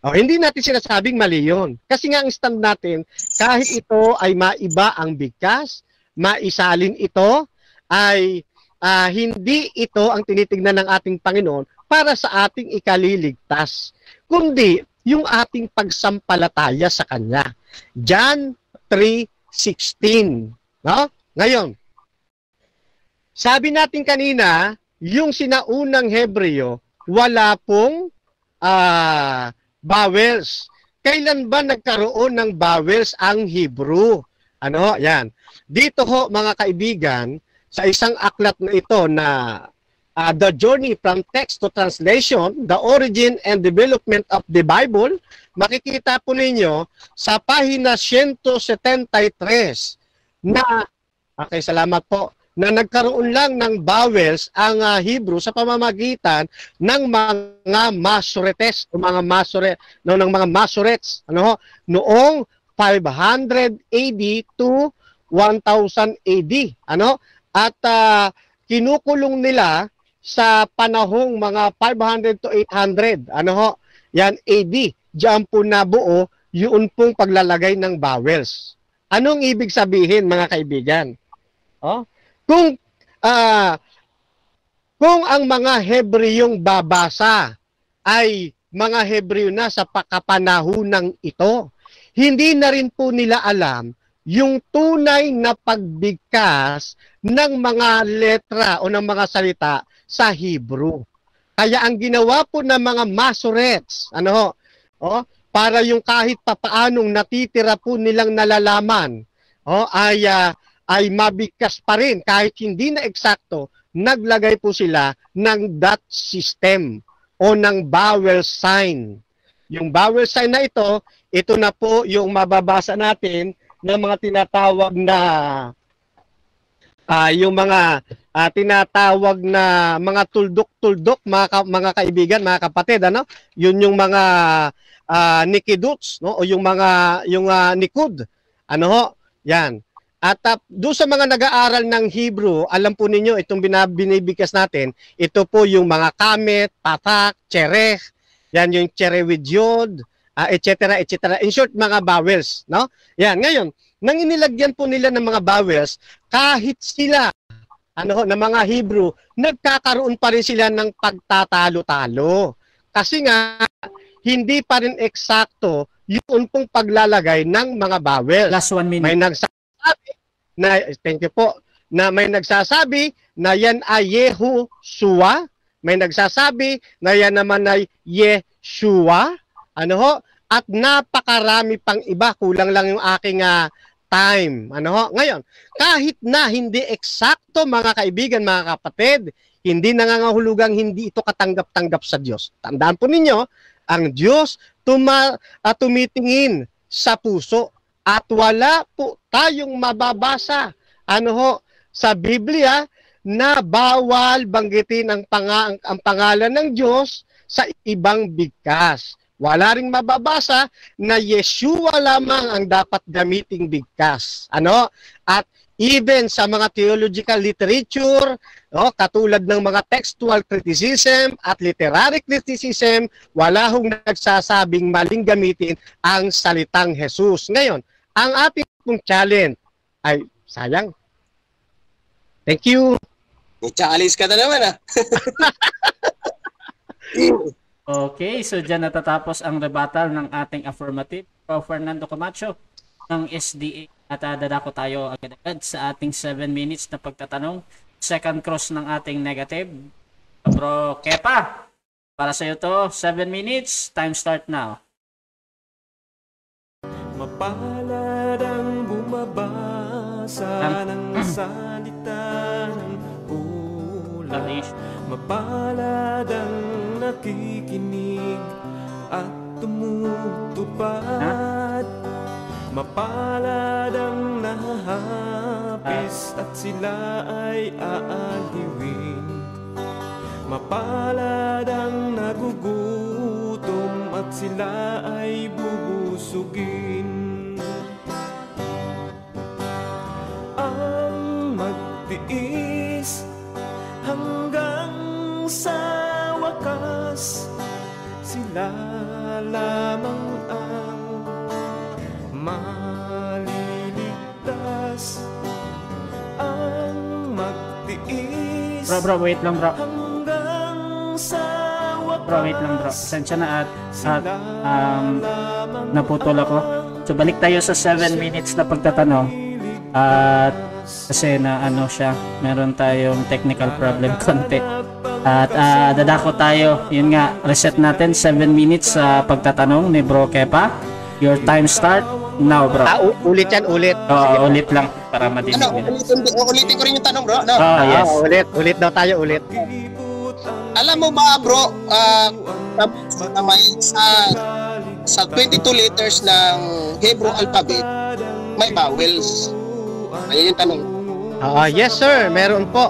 Speaker 3: Hindi natin sinasabing mali yun. Kasi nga ang stand natin, kahit ito ay maiba ang bigkas, maisalin ito, ay hindi ito ang tinitignan ng ating Panginoon para sa ating ikaliligtas, kundi yung ating pagsampalataya sa Kanya. John 3:16. No? Ngayon, sabi natin kanina, yung sinaunang Hebreo, wala pong vowels. Kailan ba nagkaroon ng vowels ang Hebrew? Ano? Yan. Dito ho, mga kaibigan, sa isang aklat na ito na The Journey from Text to Translation, The Origin and Development of the Bible, makikita po ninyo sa pahina 173 na, okay, salamat po, na nagkaroon lang ng vowels ang Hebrew sa pamamagitan ng mga Masoretes o mga Masorets, ano ho, noong 500 AD to 1000 AD, ano? At kinukulong nila sa panahong mga 500 to 800, ano ho? Yan AD. Diyan po nabuo yun pong paglalagay ng vowels. Anong ibig sabihin, mga kaibigan? Kung ang mga Hebreyong babasa ay mga Hebreo na sa kapanahonang ito, hindi na rin po nila alam yung tunay na pagbigkas ng mga letra o ng mga salita sa Hebrew. Kaya ang ginawa po ng mga Masoretes, para yung kahit papaanong natitira po nilang nalalaman, ay mabigkas pa rin kahit hindi na eksakto, naglagay po sila ng dot system o ng vowel sign. Yung vowel sign na ito na po yung mababasa natin ng mga tinatawag na tinatawag na mga tuldok-tuldok, mga kaibigan, mga kapatid, Yun yung mga nikiduts, no? O yung mga nikud. Yan. At doon sa mga nag-aaral ng Hebrew, alam po ninyo itong binibigkas natin, ito po yung mga kamet, patak, chereh, yan yung chereh with yod, etc., etc. In short, mga vowels, no? Yan, ngayon, nang inilagyan po nila ng mga vowels, kahit sila, ng mga Hebrew, nagkakaroon pa rin sila ng pagtatalo-talo. Kasi nga, hindi pa rin eksakto yung pong paglalagay ng mga vowels.
Speaker 2: Last 1 minute.
Speaker 3: May nagsasabi may nagsasabi na yan ay Yehoshua, may nagsasabi na yan naman ay Yeshua, at napakarami pang iba, kulang lang yung aking time. Ngayon, kahit na hindi eksakto, mga kaibigan, mga kapatid, hindi nangangahulugang hindi ito katanggap-tanggap sa Diyos. Tandaan po ninyo, ang Diyos tumitingin sa puso at wala po tayong mababasa sa Biblia na bawal banggitin ang pangalan ng Diyos sa ibang bigkas. Wala ring mababasa na Yeshua lamang ang dapat gamiting bigkas. At even sa mga theological literature, katulad ng mga textual criticism at literary criticism, wala hong nagsasabing maling gamitin ang salitang Jesus. Ngayon, ang ating pong challenge ay, sayang. Thank you.
Speaker 4: Chaalis ka na naman
Speaker 2: Okay, so dyan natatapos ang rebuttal ng ating affirmative. Fernando Camacho ng SDA. At dadako tayo agad-agad sa ating 7 minutes na pagtatanong. Second cross ng ating negative. Bro Kepa, para sa iyo to, 7 minutes. Time start now.
Speaker 1: Mapalad ang bumabasa ng salita ng hula. Mapalad ang nakikinig at tumutupad. Mapalad ang nahahapis at sila ay aaliwin. Mapalad ang nagugutom at sila ay bubusugin. Ang magtiis hanggang sa wakas, sila lamang ang maliligtas. Ang magtiis.
Speaker 2: Bro, wait lang bro.
Speaker 1: Hanggang sa wakas.
Speaker 2: Bro, wait lang bro. Pasensya na at naputol ako. So balik tayo sa 7 minutes na pagtatanong. At kasi na meron tayong technical problem konti. At dadako tayo. Yun nga, reset natin 7 minutes sa pagtatanong ni Bro Kepa. Your time start now, bro.
Speaker 3: Ulit yan, ulit.
Speaker 2: Oo, ulit lang para madinig nila.
Speaker 4: Ulitin ko rin yung tanong, bro.
Speaker 2: Yes.
Speaker 3: Ulit daw tayo, ulit.
Speaker 4: Alam mo ba, bro, sa 22 letters ng Hebrew alphabet, may vowels. Ayun yung tanong.
Speaker 3: Yes, sir. Meron po.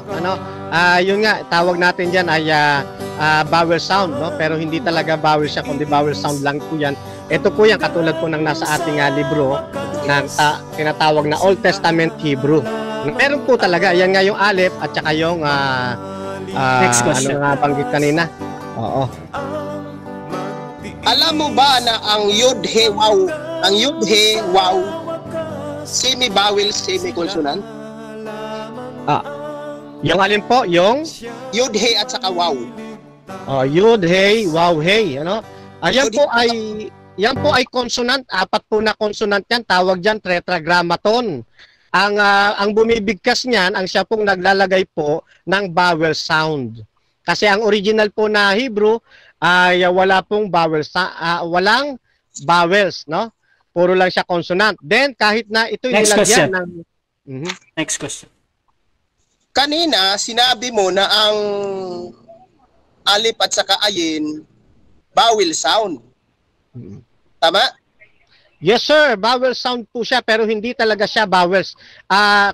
Speaker 3: Yun nga, tawag natin dyan ay vowel sound, no? Pero hindi talaga vowel siya, kundi vowel sound lang po yan. Ito po yan, katulad po ng nasa ating libro na tinatawag na Old Testament Hebrew. Meron po talaga, yan nga yung alef at saka yung
Speaker 2: next question.
Speaker 3: Ano nga banggit kanina. Oo.
Speaker 4: Alam mo ba na ang Yod He Waw, semi-vowel, semi-consonant?
Speaker 3: Yung alin po, yung
Speaker 4: Yod He at saka Waw.
Speaker 3: Yud, Hey, Wow, Hey, yan po ay consonant, 4 po na consonant yan, tawag diyan tetragrammaton. Ang bumibigkas niyan, ang siya pong naglalagay po ng vowel sound. Kasi ang original po na Hebrew ay wala pong vowels, walang vowels, no? Puro lang siya consonant. Then kahit na ito
Speaker 2: Next question.
Speaker 3: ng
Speaker 2: Next question.
Speaker 4: Kanina, sinabi mo na ang alip at saka ayin, vowel sound. Tama?
Speaker 3: Yes sir, vowel sound po siya pero hindi talaga siya vowels.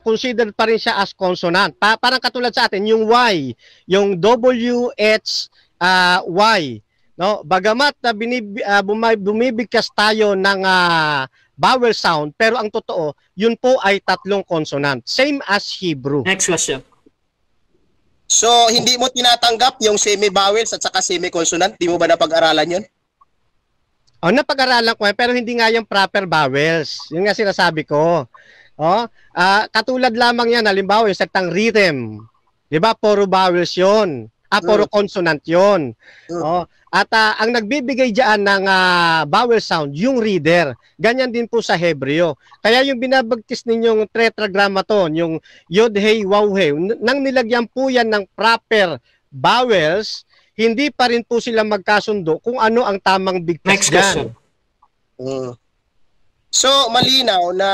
Speaker 3: Considered pa rin siya as consonant. Parang katulad sa atin yung Y, yung W H Y, no? Bagamat bumibigkas tayo ng vowel sound pero ang totoo, yun po ay tatlong consonant, same as Hebrew.
Speaker 2: Next question.
Speaker 4: So, hindi mo tinatanggap yung semi-vowels at saka semi-consonant? Di mo ba napag-aralan yun?
Speaker 3: Napag-aralan ko pero hindi nga yung proper vowels. Yun nga sinasabi ko. Katulad lamang yan, halimbawa yung salitang rhythm. 'Di ba? Puro vowels 'yon. Puro consonant 'yon. At ang nagbibigay diyan ng vowel sound, yung reader. Ganyan din po sa Hebreo. Kaya yung binabagtis ninyong tetragrammaton, yung yod, hey, waw, hey, nang nilagyan po yan ng proper vowels, hindi pa rin po sila magkasundo kung ano ang tamang bigkas
Speaker 2: Next question.
Speaker 4: So, malinaw na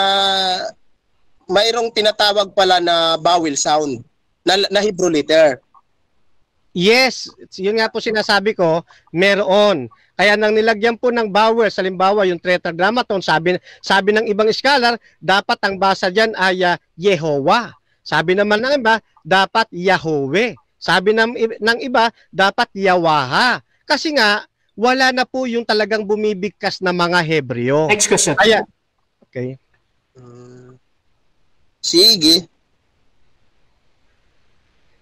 Speaker 4: mayroong tinatawag pala na vowel sound na Hebrew letter.
Speaker 3: Yes, yun nga po sinasabi ko, meron. Kaya nang nilagyan po ng vowels, halimbawa yung tetragrammaton, sabi ng ibang scholar, dapat ang basa diyan ay Yehovah. Sabi naman ng iba, dapat Yahweh. Sabi ng iba, dapat Yawaha. Kasi nga, wala na po yung talagang bumibigkas na mga Hebreo.
Speaker 2: Next question.
Speaker 3: Kaya, okay.
Speaker 4: Sige.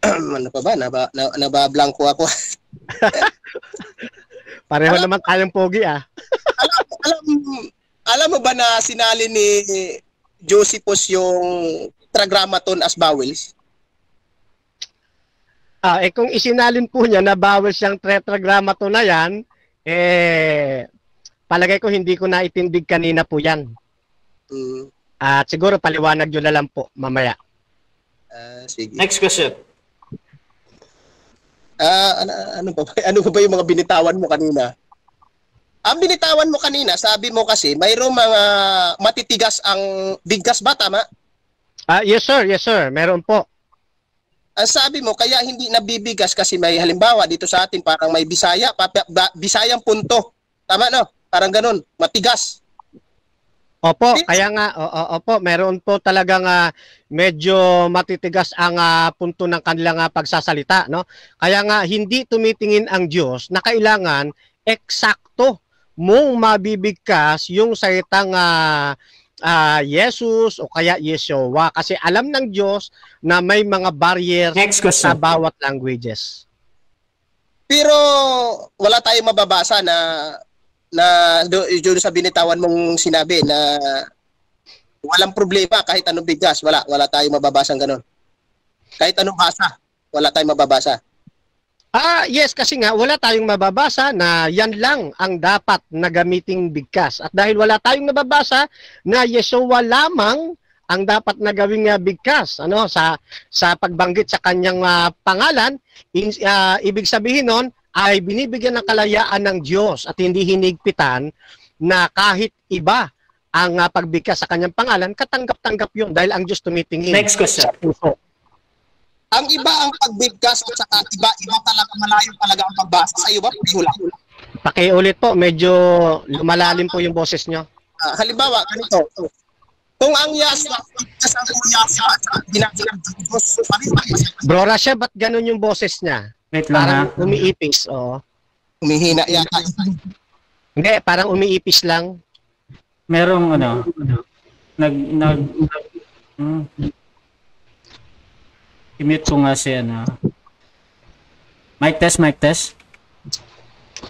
Speaker 4: Ano pa ba? Nabablanko ako.
Speaker 3: Pareho naman tayong pogi
Speaker 4: alam mo ba na sinali ni Josephus yung tetragrammaton as vowels?
Speaker 3: Kung isinalin po niya na bawal siyang tetragrammaton na yan, palagay ko hindi ko naitindig kanina po yan. At siguro paliwanag nyo na lang po mamaya.
Speaker 4: Sige.
Speaker 2: Next question.
Speaker 4: Ano ba yung mga binitawan mo kanina? Ang binitawan mo kanina, sabi mo kasi, mayroong mga matitigas ang bigkas ba, tama?
Speaker 3: Yes sir, meron po.
Speaker 4: Ang sabi mo, kaya hindi nabibigas kasi may halimbawa dito sa atin parang may Bisaya, Bisayang punto. Tama no? Parang ganun, matigas.
Speaker 3: Opo, kaya nga, opo, meron po talagang medyo matitigas ang punto ng kanilang pagsasalita, no? Kaya nga hindi tumitingin ang Diyos na kailangan eksakto mong mabibigkas yung salitang Jesus o kaya Yeshua kasi alam ng Diyos na may mga barrier sa bawat languages.
Speaker 4: Pero wala tayong mababasa na doon sa binitawan mong sinabi na walang problema kahit anong bigkas, wala tayong mababasang ganun. Kahit anong basa, wala tayong mababasa.
Speaker 3: Yes, kasi nga wala tayong mababasa na yan lang ang dapat na gamiting bigkas. At dahil wala tayong nababasa na Yeshua lamang ang dapat na gawing bigkas, sa pagbanggit sa kanyang pangalan, ibig sabihin nun ay binibigyan ng kalayaan ng Diyos at hindi hinigpitan na kahit iba ang pagbigkas sa kanyang pangalan, katanggap-tanggap yun dahil ang Diyos tumitingin.
Speaker 2: Next question.
Speaker 3: Sa puso.
Speaker 4: Ang iba ang pagbigkas at saka iba talaga malayo talaga ang pagbasa. Sa iyo ba? Hula.
Speaker 3: Pakiulit po, medyo lumalalim po yung boses nyo.
Speaker 4: Halimbawa, ganito. Kung ang Yahweh, bigkas ang Yahweh at ginagawa ng Diyos,
Speaker 3: Bro Rasha, ba't ganun yung boses niya?
Speaker 2: Wait lang
Speaker 3: Parang umiipis,
Speaker 4: Umihina yata.
Speaker 3: Hindi, parang umiipis lang.
Speaker 2: Merong i-mute ko nga si Mic test.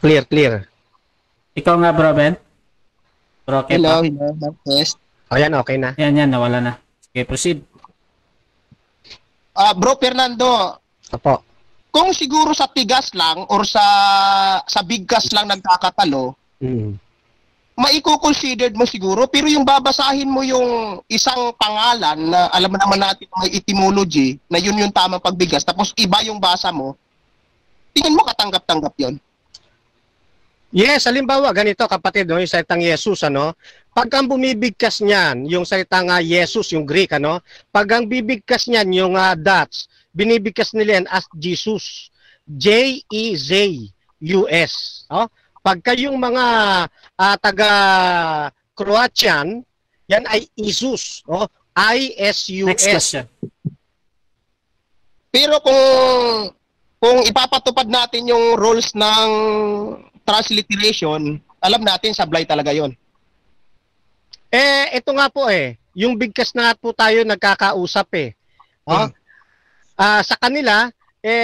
Speaker 3: Clear.
Speaker 2: Ikaw nga, bro, Ben? Bro, okay
Speaker 4: Hello,
Speaker 2: pa?
Speaker 4: yes.
Speaker 3: Yan, okay na.
Speaker 2: Yan, nawala na. Okay, proceed.
Speaker 4: Bro Fernando,
Speaker 3: Opo.
Speaker 4: kung siguro sa tigas lang or sa bigkas lang nagkakatalo, maiko-considered mo siguro, pero yung babasahin mo yung isang pangalan na alam naman natin may etymology, na yun yung tamang pagbigkas, tapos iba yung basa mo, Tingin mo katanggap-tanggap yon?
Speaker 3: Yes, halimbawa, ganito kapatid, no, yung salitang Jesus, ano, pag ang bumibigkas niyan, yung salitang Jesus, yung Greek, ano, pag ang bibigkas niyan, yung Dutch, binibigkas nila yan as Jesus. J-E-Z-U-S. Oh? Pagka yung mga taga-Croatian, yan ay Isus. Oh? I-S-U-S.
Speaker 2: Next question.
Speaker 4: Pero kung ipapatupad natin yung rules ng transliteration, alam natin sablay talaga yon.
Speaker 3: Ito nga po yung bigkas na po tayo nagkakausap Oh? Sa kanila,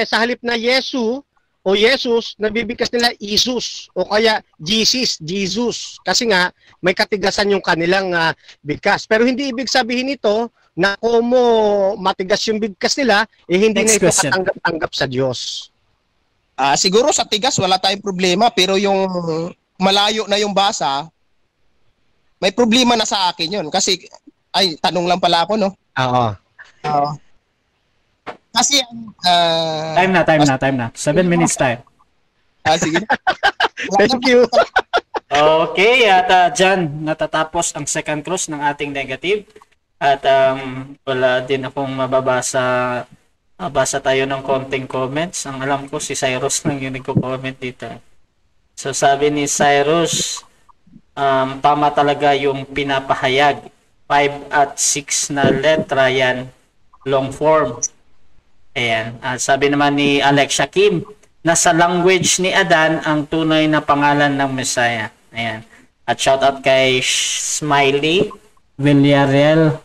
Speaker 3: sa halip na Yesu o Jesus, nabibigkas nila Isus o kaya Jesus. Kasi nga, may katigasan yung kanilang bigkas. Pero hindi ibig sabihin ito na kumo matigas yung bigkas nila, hindi
Speaker 2: Next
Speaker 3: na ito
Speaker 2: question.
Speaker 3: katanggap-tanggap sa Diyos.
Speaker 4: Siguro sa tigas wala tayong problema, pero yung malayo na yung basa, may problema na sa akin yun. Kasi, tanong lang pala ako, no?
Speaker 3: Oo.
Speaker 4: Kasi,
Speaker 2: Time na. 7 minutes time.
Speaker 4: sige.
Speaker 3: Thank you.
Speaker 2: Okay, at dyan natatapos ang second cross ng ating negative. At wala din akong mababasa tayo ng konting comments. Ang alam ko si Cyrus lang yung nagko-comment dito. So sabi ni Cyrus, tama talaga yung pinapahayag. 5 at 6 na letra yan, long form. Ayan. At sabi naman ni Alexia Kim, nasa language ni Adan ang tunay na pangalan ng Messiah. Ayan. At shout out kay Smiley Villarreal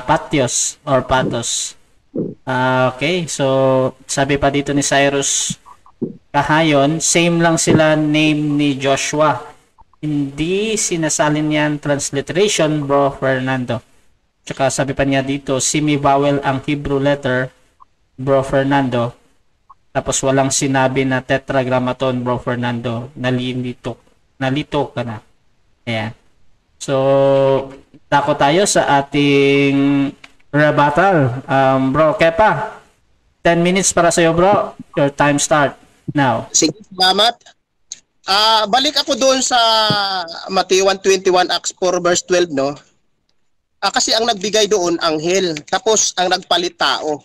Speaker 2: Patios or Patos. Okay, so sabi pa dito ni Cyrus Kahayon, same lang sila name ni Joshua. Hindi sinasalin yan transliteration, bro Fernando. Tsaka sabi pa niya dito, semi-vowel ang Hebrew letter, bro Fernando. Tapos walang sinabi na tetragrammaton, bro Fernando. Nalito ka na. Ayan. So, dako tayo sa ating rebuttal. Bro Kepa, 10 minutes para sa'yo, bro. Your time start now.
Speaker 4: Sige, salamat. Balik ako doon sa Matthew 1:21 Acts 4 verse 12, no? Kasi ang nagbigay doon anghel, tapos ang nagpalit tao.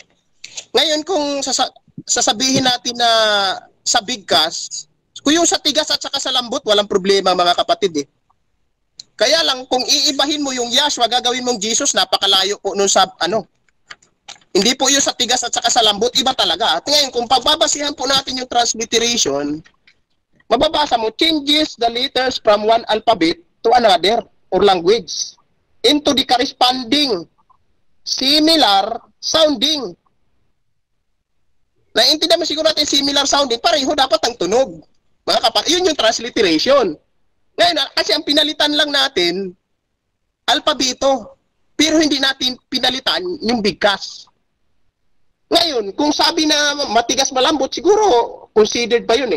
Speaker 4: Ngayon kung sasabihin natin na sa bigkas, kung yung sa tigas at saka sa lambot, walang problema mga kapatid Kaya lang kung iibahin mo yung Yahshua, gagawin mong Jesus, napakalayo po nun sa hindi po yung sa tigas at saka sa lambot, iba talaga. At ngayon kung pagbabasihan po natin yung transliteration, mababasa mo, changes the letters from one alphabet to another or language into the corresponding similar sounding. Naiintindihan mo siguro natin similar sounding, pareho dapat ang tunog. Mga kapatid, yun yung transliteration. Ngayon, kasi ang pinalitan lang natin, alpabito, pero hindi natin pinalitan yung bigkas. Ngayon, kung sabi na matigas malambot, siguro considered pa yun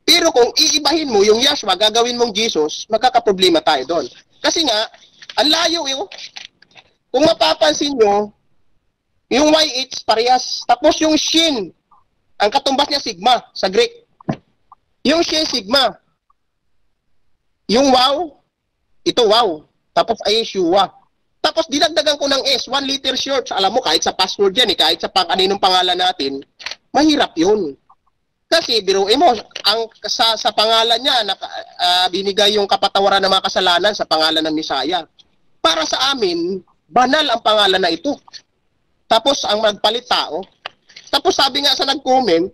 Speaker 4: Pero kung iibahin mo yung Yahshua, gagawin mong Jesus, magkakaproblema tayo doon. Kasi nga, ang layo Kung mapapansin nyo, yung YH parehas. Tapos yung Shin, ang katumbas niya sigma sa Greek. Yung Shin sigma. Yung Wow, ito Wow. Tapos ay Yeshua. Tapos dinagdagan ko ng S, 1 letter short. Alam mo, kahit sa password yan kahit sa aninong pangalan natin, mahirap yun. Kasi biruin mo, sa pangalan niya, binigay yung kapatawaran ng mga kasalanan sa pangalan ng Misaya. Para sa amin, banal ang pangalan na ito. Tapos ang magpalit tao. Tapos sabi nga sa nag-comment,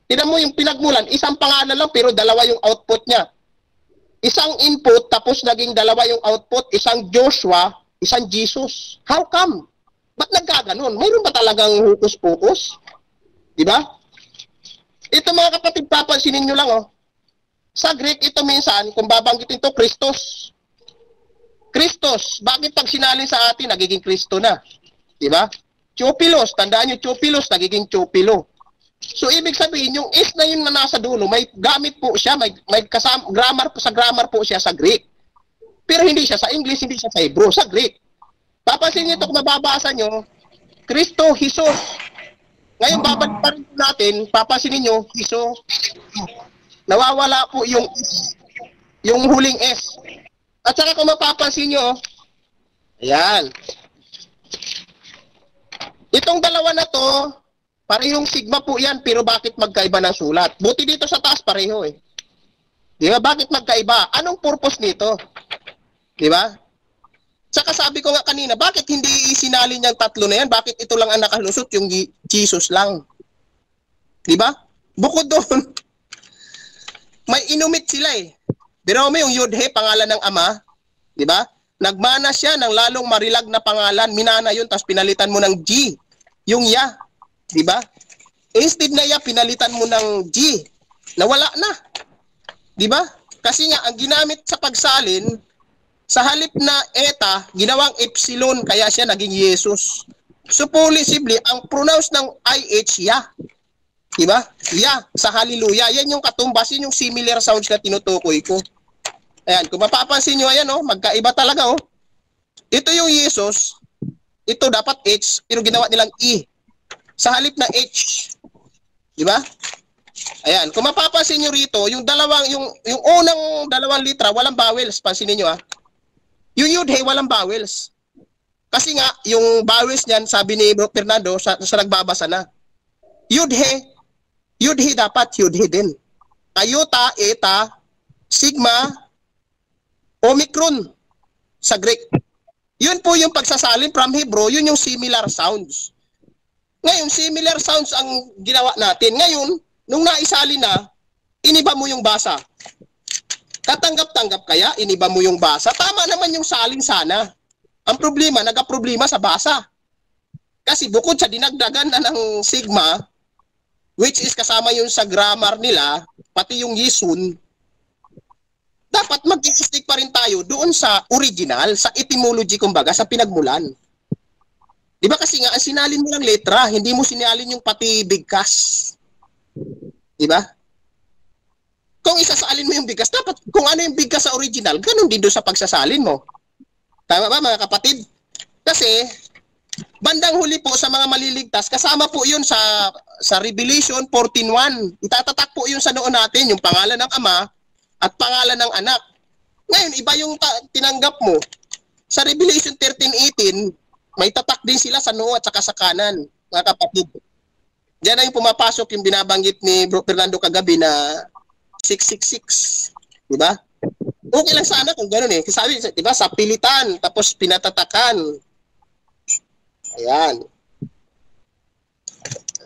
Speaker 4: tinan mo yung pinagmulan, isang pangalan lang pero dalawa yung output niya. Isang input tapos naging dalawa yung output, isang Joshua, isang Jesus. How come? Ba't nagkaganon? Mayroon ba talagang hukus-pukus? Di ba? Ito mga kapatid, papansinin nyo lang Sa Greek ito minsan, kung babanggitin to, Christos. Christos, bakit pag sinalin sa atin, nagiging Kristo na? Di ba? Chopilos, tandaan nyo, Chopilos, nagiging Chopilo. So, ibig sabihin, yung is na yun na nasa dulo, may gamit po siya, may kasama, grammar po siya sa Greek. Pero hindi siya sa English, hindi siya sa Hebrew, sa Greek. Papansin nyo ito, kung mababasa nyo, Kristo, Jesus. Ngayon, babalik pa rin natin, papasin ninyo, so, nawawala po yung huling S. At saka kung mapapansin nyo, ayan. Itong dalawa na to, parehong sigma po yan, pero bakit magkaiba ng sulat? Buti dito sa taas, pareho eh. Di ba? Bakit magkaiba? Anong purpose nito? Di ba? Saka sabi ko nga kanina, bakit hindi isinali niyang tatlo na yan? Bakit ito lang ang nakalusot, yung Jesus lang? Di ba? Bukod doon, may inumit sila eh. Pero may yung Yudhe, pangalan ng Ama, di ba? Nagmana siya ng lalong marilag na pangalan, minana yun, tapos pinalitan mo ng G. Yung Ya, di ba? Instead na Ya, pinalitan mo ng G. Nawala na. Di ba? Kasi nga, ang ginamit sa pagsalin, sa halip na eta, ginawang epsilon, kaya siya naging Jesus. So, possibly, ang pronounce ng IH, Ya. Di ba? Ya, sa hallelujah. Yan yung katumbas, yun yung similar sounds na tinutukoy ko. Ayan, kung mapapansin nyo, ayan, oh, magkaiba talaga, oh. Ito yung Jesus, ito dapat H, pero ginawa nilang E. Sa halip na H. Di ba? Ayan, kung mapapansin nyo rito, yung unang dalawang litra, walang vowels, pansinin nyo, ah. Yung Yudhe, walang vowels. Kasi nga, yung vowels niyan, sabi ni Bro Fernando, sa nagbabasa na, Yudhe dapat, Yudhe din. Iota, eta, sigma, omicron sa Greek. Yun po yung pagsasalin from Hebrew, yun yung similar sounds. Ngayon, similar sounds ang ginawa natin. Ngayon, nung naisalin na, iniba mo yung basa. Katanggap-tanggap kaya, iniba mo yung basa. Tama naman yung salin sana. Ang problema, nagka-problema sa basa. Kasi bukod sa dinagdagan na ng sigma, which is kasama yun sa grammar nila, pati yung yisun, dapat mag-i-stick pa rin tayo doon sa original, sa etymology kumbaga, sa pinagmulan. Di ba kasi nga, ang sinalin mo lang letra, hindi mo sinalin yung pati bigkas. Di ba? Kung isasalin mo yung bigkas, dapat kung ano yung bigkas sa original, ganun din doon sa pagsasalin mo. Tama ba mga kapatid? Kasi, bandang huli po sa mga maliligtas, kasama po yun sa Revelation 14:1. Itatatak po yun sa noon natin, yung pangalan ng Ama, at pangalan ng anak. Ngayon, iba yung tinanggap mo. Sa Revelation 13:18, may tatak din sila sa noo at saka sa kanan, mga kapatid. Diyan na yung pumapasok yung binabanggit ni Bro Fernando kagabi na 666. Diba? Okay lang sana kung gano'n eh. Kasi sabi, diba, sa pilitan, tapos pinatatakan. Ayan.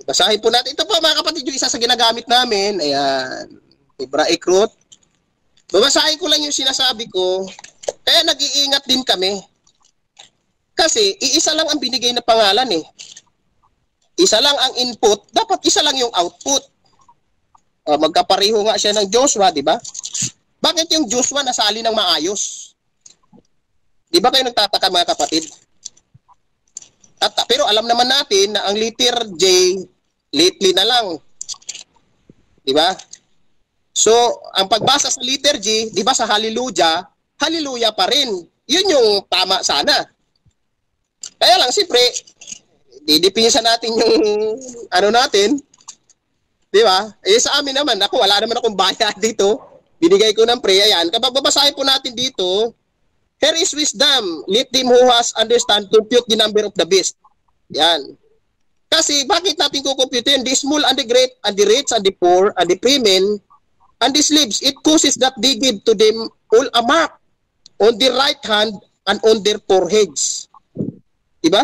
Speaker 4: Basahin po natin. Ito po mga kapatid, yung isa sa ginagamit namin. Ayan. Hebraic root. Babasahin ko lang yung sinasabi ko, kaya nag-iingat din kami. Kasi, iisa lang ang binigay na pangalan eh. Isa lang ang input, dapat isa lang yung output. Magkapareho nga siya ng Joshua, di ba? Bakit yung Joshua nasali ng maayos? Di ba kayo nagtataka mga kapatid? Pero alam naman natin na ang letter J, lately na lang. Di ba? So, ang pagbasa sa letter G, di ba sa hallelujah, hallelujah pa rin. Yun yung tama sana. Kaya lang, siyempre, didipinsa natin yung ano natin. Di ba? Eh sa amin naman, ako wala naman akong bayad dito. Binigay ko ng prayer yan. Kapag babasahin po natin dito, here is wisdom. Let them who has understand compute the number of the beast. Yan. Kasi bakit natin kukompute yun? The small and the great and the rich and the poor and the free men and the slaves, it causes that they give to them all a mark on their right hand and on their foreheads. Diba?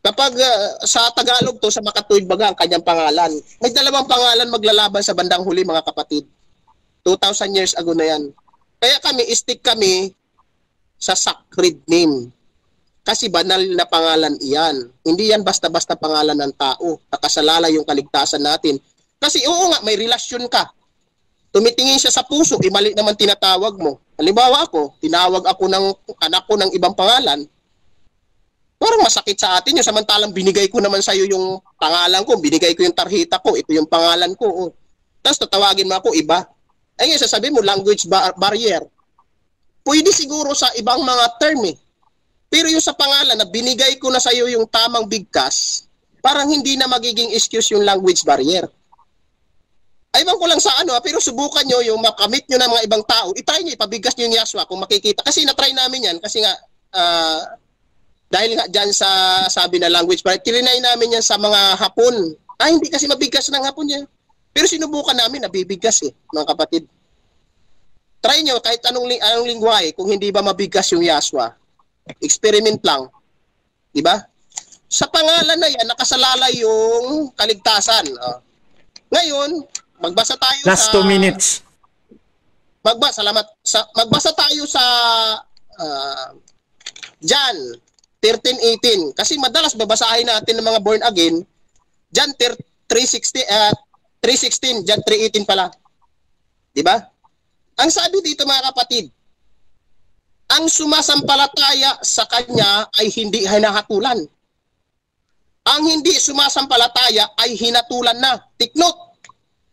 Speaker 4: Kapag sa Tagalog to, sa Makatuwid baga ang kanyang pangalan. May dalawang pangalan maglalaban sa bandang huli mga kapatid. 2,000 years ago na yan. Kaya stick kami sa sacred name. Kasi banal na pangalan iyan. Hindi yan basta-basta pangalan ng tao. Nakasalala yung kaligtasan natin. Kasi oo nga, may relasyon ka. Tumitingin siya sa puso, mali naman tinatawag mo. Halimbawa ako, tinawag ako ng anak ko ng ibang pangalan. Parang masakit sa atin yun. Samantalang binigay ko naman sa'yo yung pangalan ko. Binigay ko yung tarhita ko. Ito yung pangalan ko. Oh. Tapos tatawagin mo ako iba. Ay ngayon sasabihin mo, language barrier. Pwede siguro sa ibang mga term eh. Pero yung sa pangalan na binigay ko na sa'yo yung tamang bigkas, parang hindi na magiging excuse yung language barrier. Aywan ko lang sa ano, pero subukan nyo yung makamit nyo ng mga ibang tao, itry nyo, ipabigas nyo yung Yaswa kung makikita. Kasi na-try namin yan, kasi nga, dahil nga dyan sa sabi na language barrier, tirinay namin yan sa mga Hapon. Hindi kasi mabigas ng Hapon yan. Pero sinubukan namin, nabibigas mga kapatid. Try nyo kahit anong lingwahe, kung hindi ba mabigas yung Yaswa. Experiment lang. Diba? Sa pangalan na yan, nakasalalay yung kaligtasan. Ngayon, magbasa tayo
Speaker 2: Last 2 minutes.
Speaker 4: Magbasa tayo sa John 13:18. Kasi madalas babasahin natin ng mga born again. John 3:16, John 3:18 pala. 'Di ba? Ang sabi dito mga kapatid, ang sumasampalataya sa kanya ay hindi hinahatulan. Ang hindi sumasampalataya ay hinatulan na. Take note.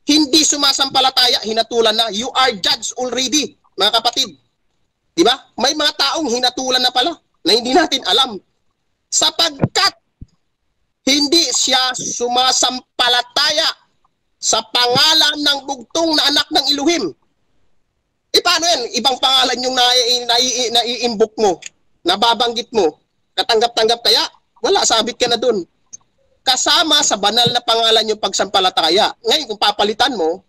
Speaker 4: Hindi sumasampalataya, hinatulan na. You are judged already, mga kapatid. Di ba? May mga taong hinatulan na pala na hindi natin alam. Sapagkat hindi siya sumasampalataya sa pangalan ng bugtong na anak ng Elohim. Paano yan? Ibang pangalan yung nai-invoke mo, nababanggit mo. Katanggap-tanggap kaya? Wala, sabit ka na dun. Kasama sa banal na pangalan yung pagsampalataya. Ngayon, kung papalitan mo,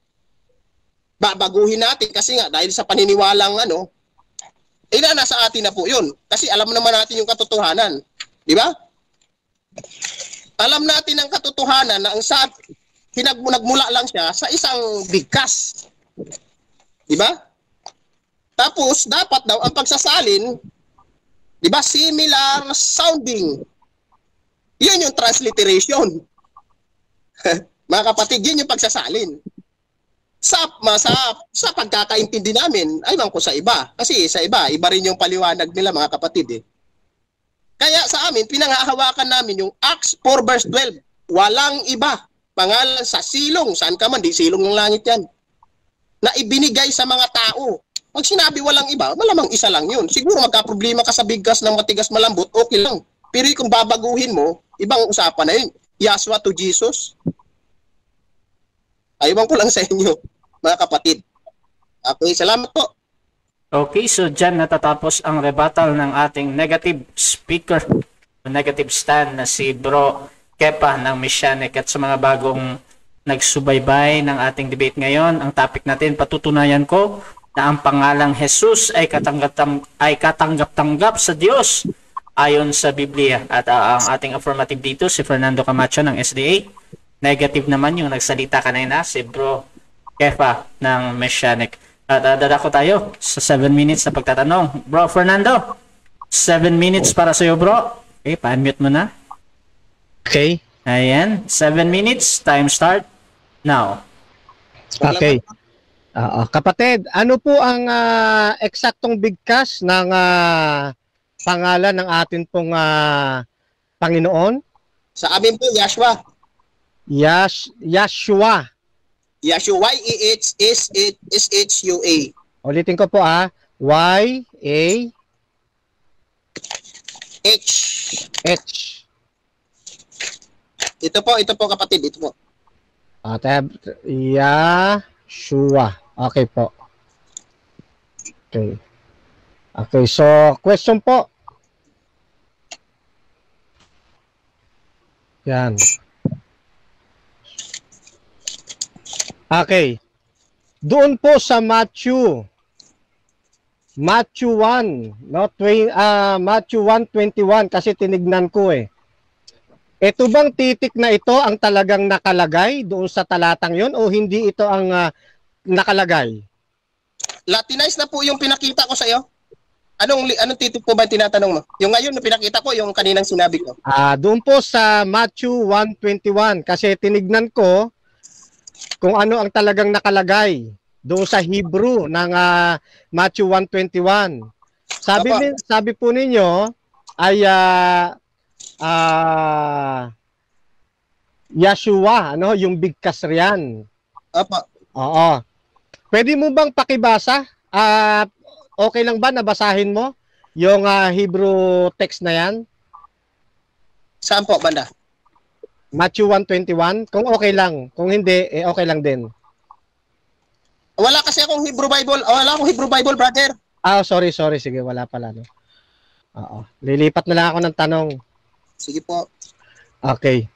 Speaker 4: babaguhin natin kasi nga dahil sa paniniwalang nasa atin na po yun. Kasi alam naman natin yung katotohanan. Di ba? Alam natin ang katotohanan na ang nagmula lang siya sa isang bigkas. Di ba? Tapos, dapat daw ang pagsasalin, di ba, similar sounding. Yun yung transliteration. Mga kapatid, yun yung pagsasalin. Sa pagkakaintindi namin, aywan ko sa iba. Kasi sa iba rin yung paliwanag nila mga kapatid. Kaya sa amin, pinangahawakan namin yung Acts 4 verse 12. Walang iba. Pangalan sa silong. Saan ka man, di silong ng langit yan. Na ibinigay sa mga tao. Pag sinabi walang iba, malamang isa lang yun. Siguro magka-problema ka sa bigas ng matigas malambot, okay lang. Pero kung babaguhin mo, ibang usapan na yun. Yaswa to Jesus. Aywan ko lang sa inyo, mga kapatid. Okay, salamat po.
Speaker 2: Okay, so dyan natatapos ang rebuttal ng ating negative speaker, negative stand na si Bro Kepa ng Messianic. At sa mga bagong nagsubaybay ng ating debate ngayon, ang topic natin, patutunayan ko na ang pangalang Jesus ay katanggap-tanggap sa Diyos ayon sa Biblia. At ang ating affirmative dito, si Fernando Camacho ng SDA. Negative naman yung nagsalita kanina, si Bro Kepa ng Messianic. At dadako tayo sa 7 minutes na pagtatanong. Bro Fernando, 7 minutes para sa iyo, bro. Okay, pa-unmute mo na.
Speaker 3: Okay.
Speaker 2: Ayan, 7 minutes, time start now.
Speaker 3: Okay. Kapatid, ano po ang eksaktong bigkas ng pangalan ng atin pong Panginoon?
Speaker 4: Sa amin po, Yashua.
Speaker 3: Yashua.
Speaker 4: Yashua, Y-E-H-S-H-U-A.
Speaker 3: Ulitin ko po Y-A-H.
Speaker 4: Ito po kapatid, ito po.
Speaker 3: Yashua. Okay po. Okay. Okay, so question po. Yan. Okay. Doon po sa Matthew 1, no? Matthew 1:21 kasi tinignan ko Ito bang titik na ito ang talagang nakalagay doon sa talatang yon o hindi ito ang nakalagay?
Speaker 4: Latinized na po yung pinakita ko sa iyo. Anong titik po ba tinatanong mo? Yung ngayon na pinakita ko, yung kaninang sinabi ko.
Speaker 3: Doon po sa Matthew 1:21 kasi tinignan ko kung ano ang talagang nakalagay doon sa Hebrew ng Matthew 1:21. Sabi po ninyo ay Yashua, yung bigkas riyan.
Speaker 4: Apa.
Speaker 3: Oo. Pwede mo bang pakibasa? Okay lang ba nabasahin mo yung Hebrew text na yan?
Speaker 4: Saan po, banda?
Speaker 3: Matthew 1:21. Kung okay lang. Kung hindi, okay lang din.
Speaker 4: Wala kasi akong Hebrew Bible. Wala akong Hebrew Bible, brother.
Speaker 3: Sorry. Sige, wala pala. No? Oo. Lilipat na lang ako ng tanong.
Speaker 4: Sige po.
Speaker 3: Okay.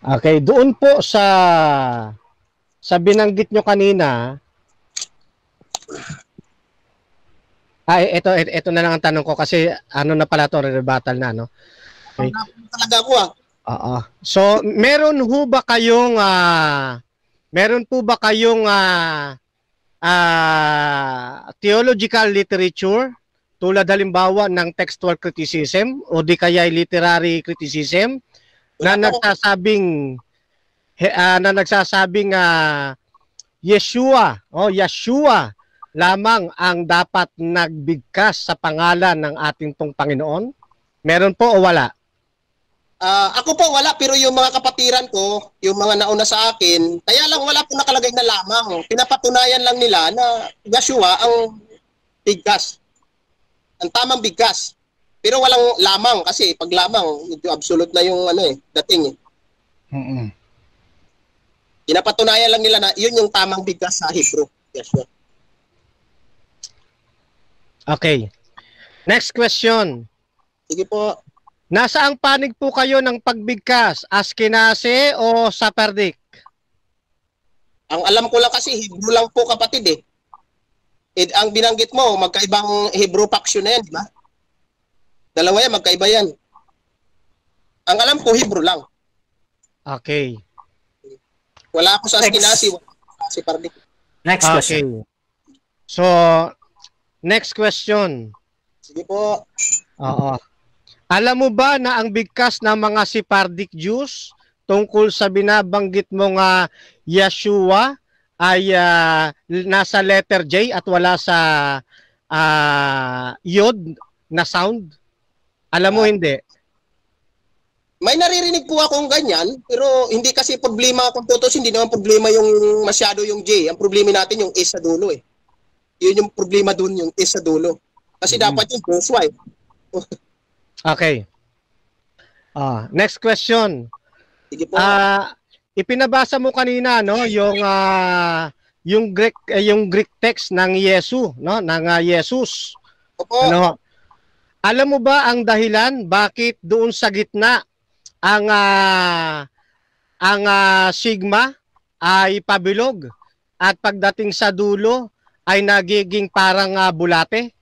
Speaker 3: Okay, doon po sa binanggit nyo kanina, ito na lang ang tanong ko kasi ano na pala to, rebuttal na, no? Okay.
Speaker 4: Talaga ako
Speaker 3: Oo. So, meron po ba kayong theological literature tulad halimbawa ng textual criticism o di kaya literary criticism na nagsasabing Yeshua lamang ang dapat nagbigkas sa pangalan ng ating pong Panginoon? Meron po o wala?
Speaker 4: Ako po wala, pero yung mga kapatiran ko, yung mga nauna sa akin, kaya lang wala po nakalagay na lamang. Pinapatunayan lang nila na Yeshua ang bigkas. Ang tamang bigkas. Pero walang lamang kasi pag lamang, medyo absolute na yung dating eh. Pinapatunayan lang nila na yun yung tamang bigkas sa Hebrew. Yeshua.
Speaker 3: Okay. Next question.
Speaker 4: Sige po.
Speaker 3: Nasaang panig po kayo ng pagbigkas? Askenase o Sephardic?
Speaker 4: Ang alam ko lang kasi Hebrew lang po kapatid eh. Ang binanggit mo, magkaibang Hebrew faction na yan, di ba? Dalawa yan, magkaiba yan. Ang alam ko, Hebrew lang.
Speaker 3: Okay.
Speaker 4: Wala ako sa Askenase, wala ako sa Sephardic.
Speaker 2: Next question.
Speaker 3: So, next question.
Speaker 4: Sige po.
Speaker 3: Oo. Alam mo ba na ang bigkas ng mga Sephardic Jews tungkol sa binabanggit mong Yeshua ay nasa letter J at wala sa Yod na sound? Alam mo hindi?
Speaker 4: May naririnig po akong ganyan, pero hindi kasi problema kung tutos, hindi naman problema yung masyado yung J. Ang problema natin yung S sa dulo eh. Yun yung problema dun, yung S sa dulo. Kasi dapat yung Joshua eh.
Speaker 3: Okay. Next question.
Speaker 4: Sige po.
Speaker 3: Ipinabasa mo kanina no yung Greek text ng Yesu, no, ng Jesus.
Speaker 4: Opo.
Speaker 3: Ano? Alam mo ba ang dahilan bakit doon sa gitna ang sigma ay pabilog at pagdating sa dulo ay nagiging parang bulate?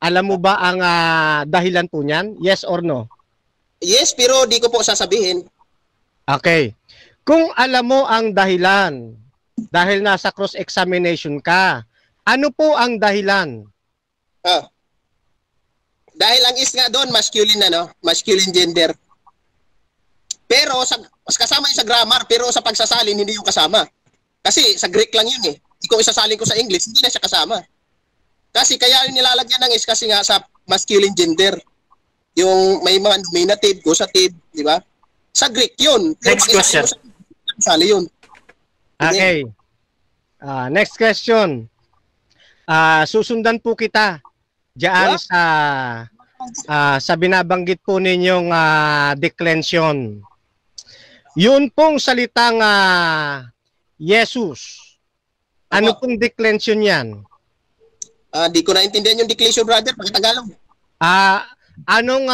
Speaker 3: Alam mo ba ang dahilan po niyan? Yes or no?
Speaker 4: Yes, pero di ko po sasabihin.
Speaker 3: Okay. Kung alam mo ang dahilan, dahil nasa cross-examination ka, ano po ang dahilan?
Speaker 4: Dahil ang is nga doon, masculine masculine gender. Pero mas kasama yung sa grammar, pero sa pagsasalin hindi yung kasama. Kasi sa Greek lang yun eh. Kung isasalin ko sa English, hindi na siya kasama. Kasi kaya yung nilalagyan ng is kasi nga sa masculine gender. Yung may mga nominative, causative, di ba? Sa Greek yun.
Speaker 2: Next question.
Speaker 4: Sali yun.
Speaker 3: Okay. Next question. Susundan po kita diyan sa binabanggit po ninyong declension. Yun pong salitang Jesus. Ano pong declension yan?
Speaker 4: Di ko naintindihan yung declension, brother. Pagkatagalog.
Speaker 3: Anong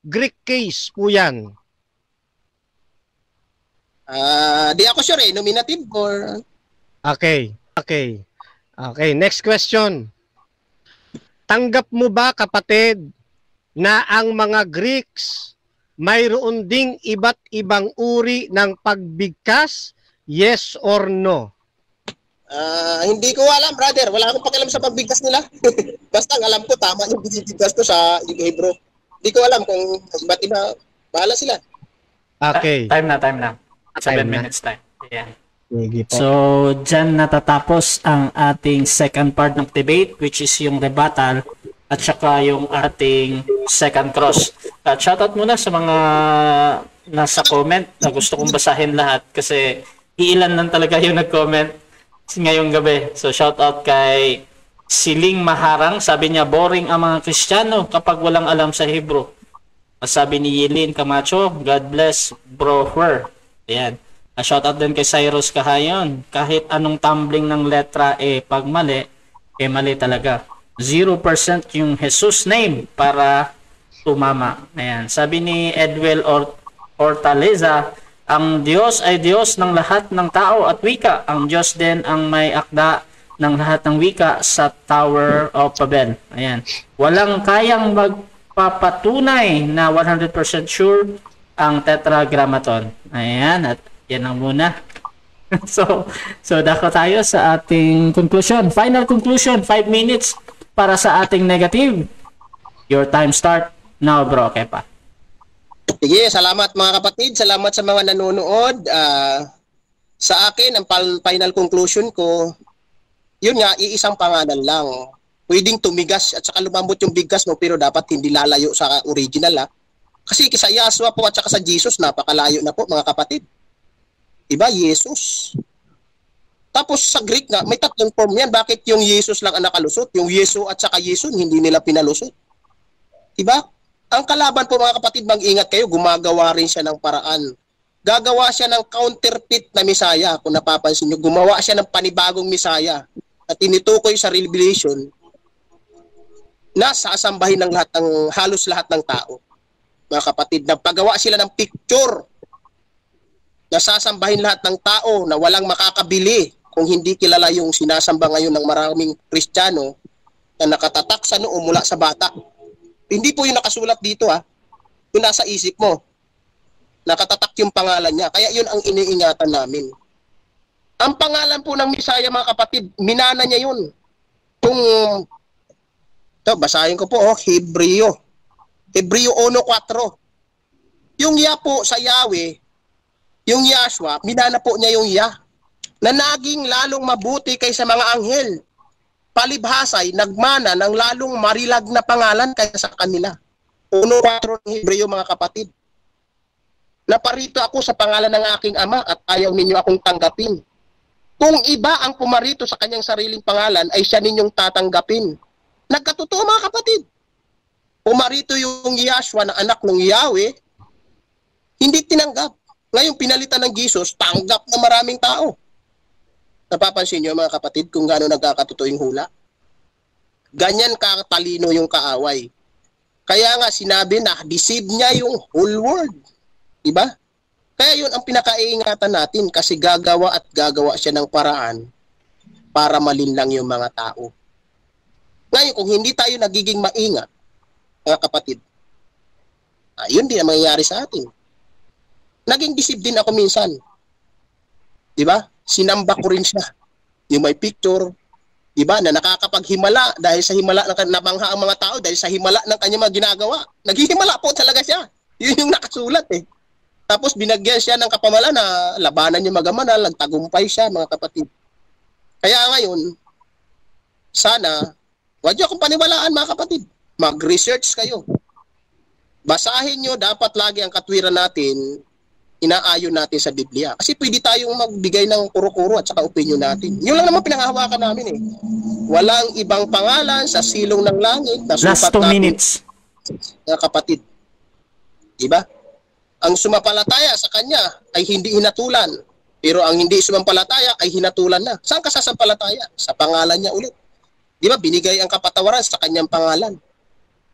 Speaker 3: Greek case po yan?
Speaker 4: Di ako sure eh. Nominative or...
Speaker 3: Okay. Next question. Tanggap mo ba, kapatid, na ang mga Greeks mayroon ding iba't ibang uri ng pagbigkas? Yes or no?
Speaker 4: Hindi ko alam, brother. Wala akong pakialam sa pagbigkas nila. Basta ang alam ko, tama yung binibigkas ko sa Hebrew. Hindi ko alam kung ba't iba. Bahala sila.
Speaker 3: Okay.
Speaker 2: Time na. 7 minutes time. Yeah. So, dyan natatapos ang ating second part ng debate, which is yung rebuttal at saka yung ating second cross. At shoutout muna sa mga nasa comment na gusto kong basahin lahat kasi iilan lang talaga yung nag-comment ngayong gabi. So, shoutout kay Siling maharang, sabi niya, boring ang mga Kristiyano kapag walang alam sa Hebrew. Sabi ni Yelin Camacho, God bless, bro, her. Ayan. Shoutout din kay Cyrus Kahayon. Kahit anong tumbling ng letra pag mali, mali talaga. 0% yung Jesus name para tumama. Ayan. Sabi ni Edwell Hortaleza, ang Diyos ay Diyos ng lahat ng tao at wika. Ang Diyos din ang may akda ng lahat ng wika sa Tower of Babel. Ayan. Walang kayang magpapatunay na 100% sure ang Tetragrammaton. Ayan. At yan ang muna. so dako tayo sa ating conclusion. Final conclusion, 5 minutes para sa ating negative. Your time start now, bro. Okay pa.
Speaker 4: Sige, salamat mga kapatid. Salamat sa mga nanonood. Sa akin, ang final conclusion ko, yun nga, iisang pangalan lang. Pwedeng tumigas at saka lumambot yung bigas mo, pero dapat hindi lalayo sa original. Kasi sa Yahshua po at saka sa Jesus, napakalayo na po mga kapatid. Diba? Jesus. Tapos sa Greek nga, may tatlong form yan. Bakit yung Jesus lang ang nakalusot? Yung Yesu at saka Yesu, hindi nila pinalusot. Diba? Ang kalaban po mga kapatid, mag-ingat kayo, gumagawa rin siya ng paraan. Gagawa siya ng counterfeit na Misaya. Kung napapansin nyo, gumawa siya ng panibagong Misaya. At tinutukoy sa Revelation na sasambahin ng halos lahat ng tao. Mga kapatid, nagpagawa sila ng picture na sasambahin lahat ng tao na walang makakabili kung hindi kilala yung sinasamba ngayon ng maraming Kristiyano na nakatatak sa noo mula sa bata. Hindi po yung nakasulat dito yung nasa isip mo. Nakatatak yung pangalan niya. Kaya yun ang iniingatan namin. Ang pangalan po ng Misaya mga kapatid, minana niya yun. Kung basahin ko po, Hebreo 1:4. Yung Ya po sa Yahweh, yung Yahshua, minana po niya yung Ya, na naging lalong mabuti kaysa mga anghel. Palibhasay, nagmana ng lalong marilag na pangalan kaysa sa kanila. 1:4 ng Hebreo mga kapatid. Naparito ako sa pangalan ng aking ama at ayaw ninyo akong tanggapin. Kung iba ang pumarito sa kanyang sariling pangalan, ay siya ninyong tatanggapin. Nagkatotoo mga kapatid. Pumarito yung Yahshua na anak ng Yahweh, hindi tinanggap. Ngayon pinalitan ng Jesus, tanggap na maraming tao. Napapansin niyo mga kapatid kung gaano nagkakatotoo yung hula? Ganyan katalino yung kaaway. Kaya nga sinabi na deceive niya yung whole world. Diba? Kaya yun ang pinakaiingatan natin kasi gagawa siya ng paraan para malinlang yung mga tao. Ngayon, kung hindi tayo nagiging maingat, mga kapatid, yun din ang mangyayari sa atin. Naging deceive din ako minsan. Diba? Sinamba ko rin siya. Yung may picture, diba, na nakakapaghimala dahil sa himala ng nabangha ang mga tao dahil sa himala ng kanyang mga ginagawa. Naghihimala po talaga siya. Yun yung nakasulat Tapos binagyan siya ng kapamalan na labanan niya magamanal, nagtagumpay siya mga kapatid. Kaya ngayon, sana, huwag niyo akong paniwalaan mga kapatid. Mag-research kayo. Basahin niyo dapat lagi ang katwiran natin, inaayon natin sa Biblia. Kasi pwede tayong magbigay ng kuro-kuro at saka opinion natin. Yun lang naman pinanghahawakan namin Walang ibang pangalan sa silong ng langit na
Speaker 2: Last 2 minutes.
Speaker 4: Mga kapatid. Diba? Ang sumampalataya sa kanya ay hindi hinatulan. Pero ang hindi sumampalataya ay hinatulan na. Saan ka sasampalataya? Sa pangalan niya ulit. Di ba? Binigay ang kapatawaran sa kanyang pangalan.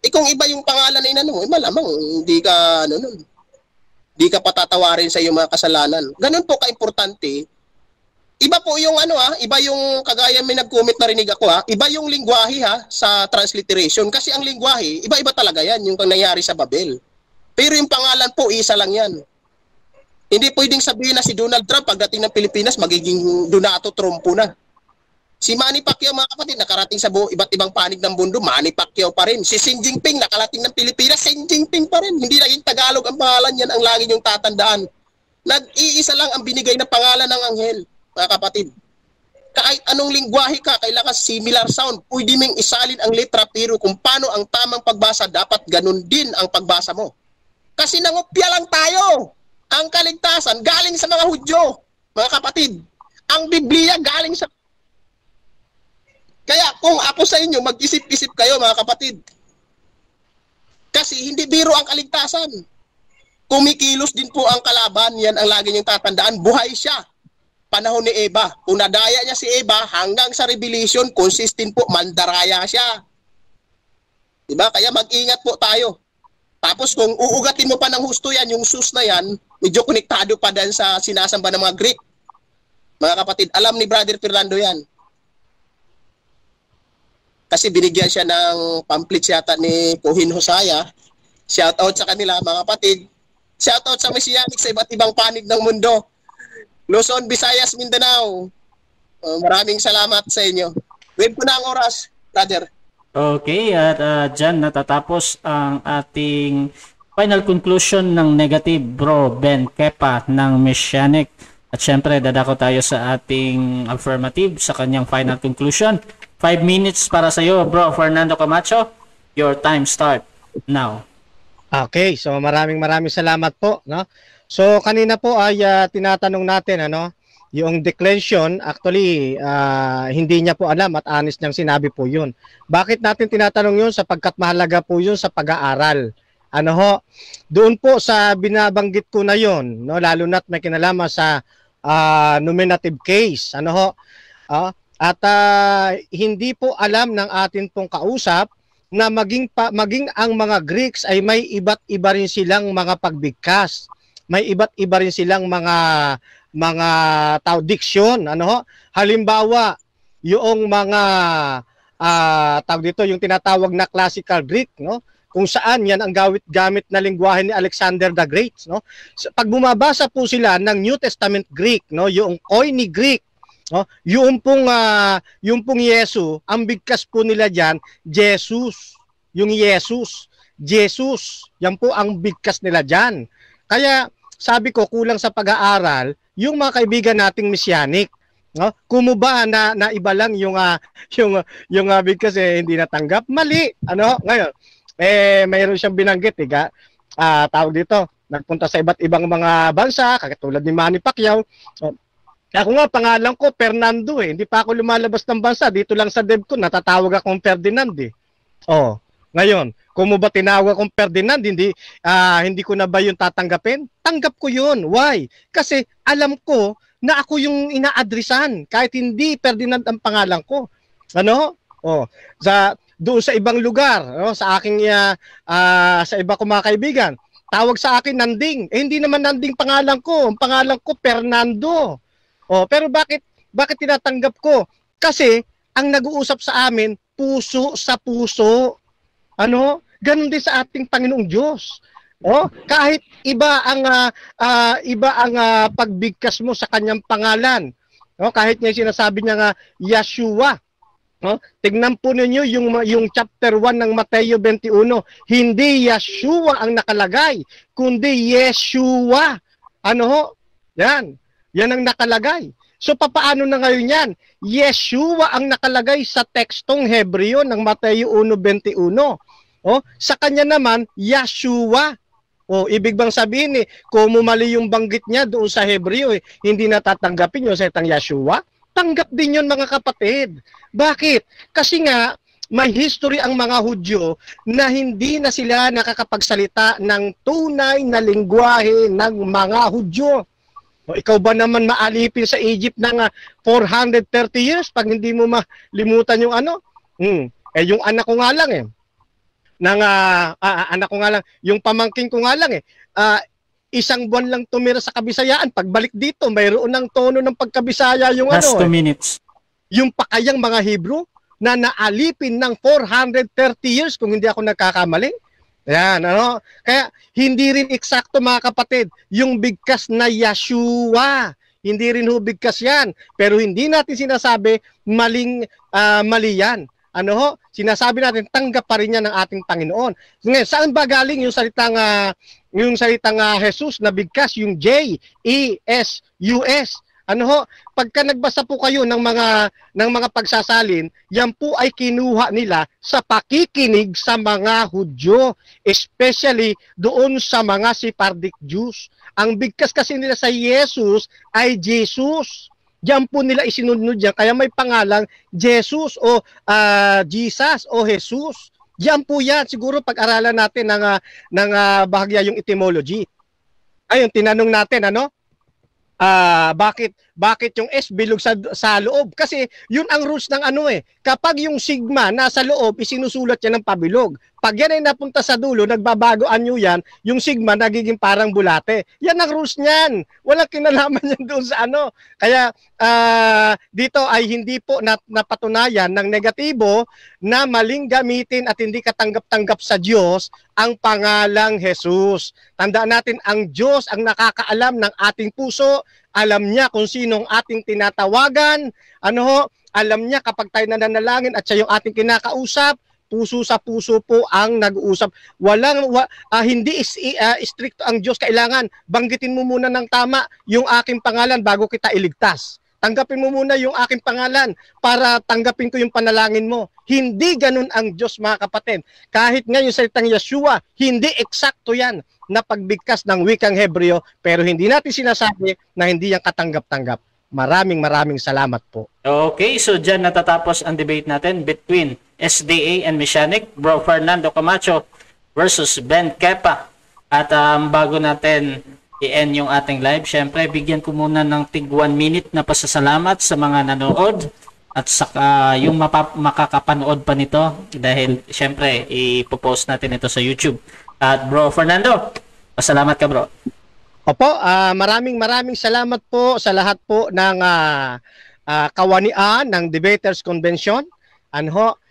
Speaker 4: Kung iba yung pangalan na inano mo, malamang hindi ka, hindi ka patatawarin sa iyong mga kasalanan. Ganun po ka-importante. Iba po yung iba yung kagaya may nag-comment na rinig ako iba yung lingwahe sa transliteration. Kasi ang lingwahe, iba-iba talaga yan, yung nangyari sa Babel. Pero yung pangalan po, isa lang yan. Hindi pwedeng sabihin na si Donald Trump pagdating ng Pilipinas, magiging Donato Trumpo na. Si Manny Pacquiao mga kapatid, nakarating sa iba't ibang panig ng mundo, Manny Pacquiao pa rin. Si Xi Jinping, nakarating ng Pilipinas, Xi Jinping pa rin. Hindi naging Tagalog ang pangalan yan, ang lagi niyong tatandaan. Nag-iisa lang ang binigay na pangalan ng anghel, mga kapatid. Kahit anong lingwahe ka, kailangan similar sound. Pwede mong isalin ang letra, pero kung paano ang tamang pagbasa, dapat ganun din ang pagbasa mo. Kasi nangopya lang tayo. Ang kaligtasan galing sa mga Hudyo, mga kapatid. Ang Biblia galing sa... Kaya kung ako sa inyo, mag-isip-isip kayo mga kapatid. Kasi hindi biro ang kaligtasan. Kumikilos din po ang kalaban, yan ang lagi niyong tatandaan. Buhay siya. Panahon ni Eva. Kung nadaya niya si Eva, hanggang sa Revelation, consistent po, mandaraya siya. Diba? Kaya mag-ingat po tayo. Tapos kung uugatin mo pa ng husto yan, yung sus na yan, medyo konektado pa din sa sinasamba ng mga Greek. Mga kapatid, alam ni Brother Fernando yan. Kasi binigyan siya ng pamphlets yata ni Cohen Hosea. Shout out sa kanila, mga kapatid. Shout out sa Messianic sa iba't ibang panig ng mundo. Luzon, Visayas, Mindanao. Maraming salamat sa inyo. Wave ko na ang oras, brother.
Speaker 2: Okay, at dyan natatapos ang ating final conclusion ng negative bro Ben Kepa ng Messianic. At syempre, dadako tayo sa ating affirmative sa kanyang final conclusion. 5 minutes para sa iyo, bro Fernando Camacho. Your time start now.
Speaker 3: Okay, so maraming salamat po, no? So kanina po ay tinatanong natin yung declension, actually hindi niya po alam at honest niyang sinabi po 'yun. Bakit natin tinatanong 'yun? Sapagkat mahalaga po 'yun sa pag-aaral. Doon po sa binabanggit ko na 'yon, no, lalo na't may kinalaman sa nominative case, at hindi po alam ng atin pong kausap na maging ang mga Greeks ay may iba't iba rin silang mga pagbigkas. May iba't iba rin silang mga diction, Halimbawa, yung mga yung tinatawag na classical Greek, no? Kung saan yan ang gamit na lengguwahe ni Alexander the Great, no? So, pag bumabasa po sila ng New Testament Greek, no, yung Koine Greek, no, yung pong Yesu, ang bigkas po nila diyan, Jesus, yung Jesus, yan po ang bigkas nila diyan. Kaya sabi ko, kulang sa pag-aaral yung mga kaibigan nating Messianic, no? Kumuba na iba lang yung bigkas hindi natanggap, mali, ngayon mayroon siyang binanggit, tawag dito, nagpunta sa iba't ibang mga bansa, katulad ni Manny Pacquiao. Ako nga, pangalan ko Fernando hindi pa ako lumalabas ng bansa, dito lang sa DevCon, natatawag akong Ferdinand Ngayon, kung mo ba tinawag akong Ferdinand, hindi ko na ba yun tatanggapin? Tanggap ko yun. Why? Kasi alam ko na ako yung ina-addressan, kahit hindi Ferdinand ang pangalan ko. Doon sa ibang lugar, sa aking sa iba ko mga kaibigan, tawag sa akin Nanding. Hindi naman Nanding pangalan ko. Ang pangalan ko Fernando. Pero bakit tinatanggap ko? Kasi ang nag-uusap sa amin, puso sa puso. Ganun din sa ating Panginoong Diyos. Kahit iba ang pagbigkas mo sa kanyang pangalan. Kahit niya sinasabi niya nga Yeshua. Tignan po ninyo yung chapter 1 ng Mateo 21. Hindi Yeshua ang nakalagay, kundi Yeshua. Yan ang nakalagay. So papaano na ngayon yan? Yeshua ang nakalagay sa tekstong Hebreo ng Mateo 1:21. Sa kanya naman Yeshua. Ibig bang sabihin kung mali yung banggit niya doon sa Hebreo, hindi natatanggapin yung salitang Yeshua? Tanggap din yun, mga kapatid. Bakit? Kasi nga, may history ang mga Hudyo na hindi na sila nakakapagsalita ng tunay na lengguwahe ng mga Hudyo. Ikaw ba naman maalipin sa Egypt ng 430 years pag hindi mo malimutan yung yung anak ko nga lang anak ko nga lang, yung pamangkin ko nga lang isang buwan lang tumira sa Kabisayaan. Pagbalik dito, mayroon ng tono ng pagkabisaya yung
Speaker 2: Last 2 minutes.
Speaker 3: Yung pakayang mga Hebrew na naalipin ng 430 years kung hindi ako nagkakamali. Yan, Kaya hindi rin eksakto, mga kapatid, yung bigkas na Yeshua. Hindi rin bigkas yan. Pero hindi natin sinasabi mali yan. Sinasabi natin tanggap pa rin yan ng ating Panginoon. Ngayon, saan ba galing yung salitang Jesus na bigkas, yung J-E-S-U-S? Pagka nagbasa po kayo ng mga pagsasalin, yan po ay kinuha nila sa pakikinig sa mga Hudyo, especially doon sa mga Sephardic Jews. Ang bigkas kasi nila sa Jesus ay Jesus. Diyan po nila isinunod yan. Kaya may pangalang Jesus o Jesus o Jesus. Diyan po yan. Siguro pag-aralan natin ng bahagya yung etymology. Ayun, tinanong natin, ano? Bakit yung S bilog sa loob? Kasi yun ang rules ng ano eh. Kapag yung sigma nasa loob, isinusulat yan ng pabilog. Pag yan ay napunta sa dulo, nagbabago anyo yan, yung sigma nagiging parang bulate. Yan ang rules niyan. Walang kinalaman yan doon sa ano. Kaya dito ay hindi po napatunayan ng negatibo na maling gamitin at hindi katanggap-tanggap sa Diyos ang pangalang Jesus. Tandaan natin, ang Diyos ang nakakaalam ng ating puso. Alam niya kung sinong ating tinatawagan. Alam niya kapag tayo nananalangin at siya yung ating kinakausap. Puso sa puso po ang nag-uusap. Hindi stricto ang Diyos. Kailangan banggitin mo muna ng tama yung aking pangalan bago kita iligtas. Tanggapin mo muna yung aking pangalan para tanggapin ko yung panalangin mo. Hindi ganun ang Diyos, mga kapatid. Kahit nga yung salitang Yeshua, hindi eksakto yan na pagbigkas ng wikang Hebreo, pero hindi natin sinasabi na hindi yan katanggap-tanggap. Maraming salamat po.
Speaker 2: Okay, so dyan natatapos ang debate natin between SDA and Messianic, Bro Fernando Camacho versus Ben Kepa. At bago natin i-end yung ating live, syempre bigyan ko muna ng tig 1 minute na pasasalamat sa mga nanood at saka yung makakapanood pa nito dahil syempre ipopost natin ito sa YouTube. At Bro Fernando, pasalamat ka, bro.
Speaker 3: Opo, maraming salamat po sa lahat po ng kawanian ng Debaters Convention.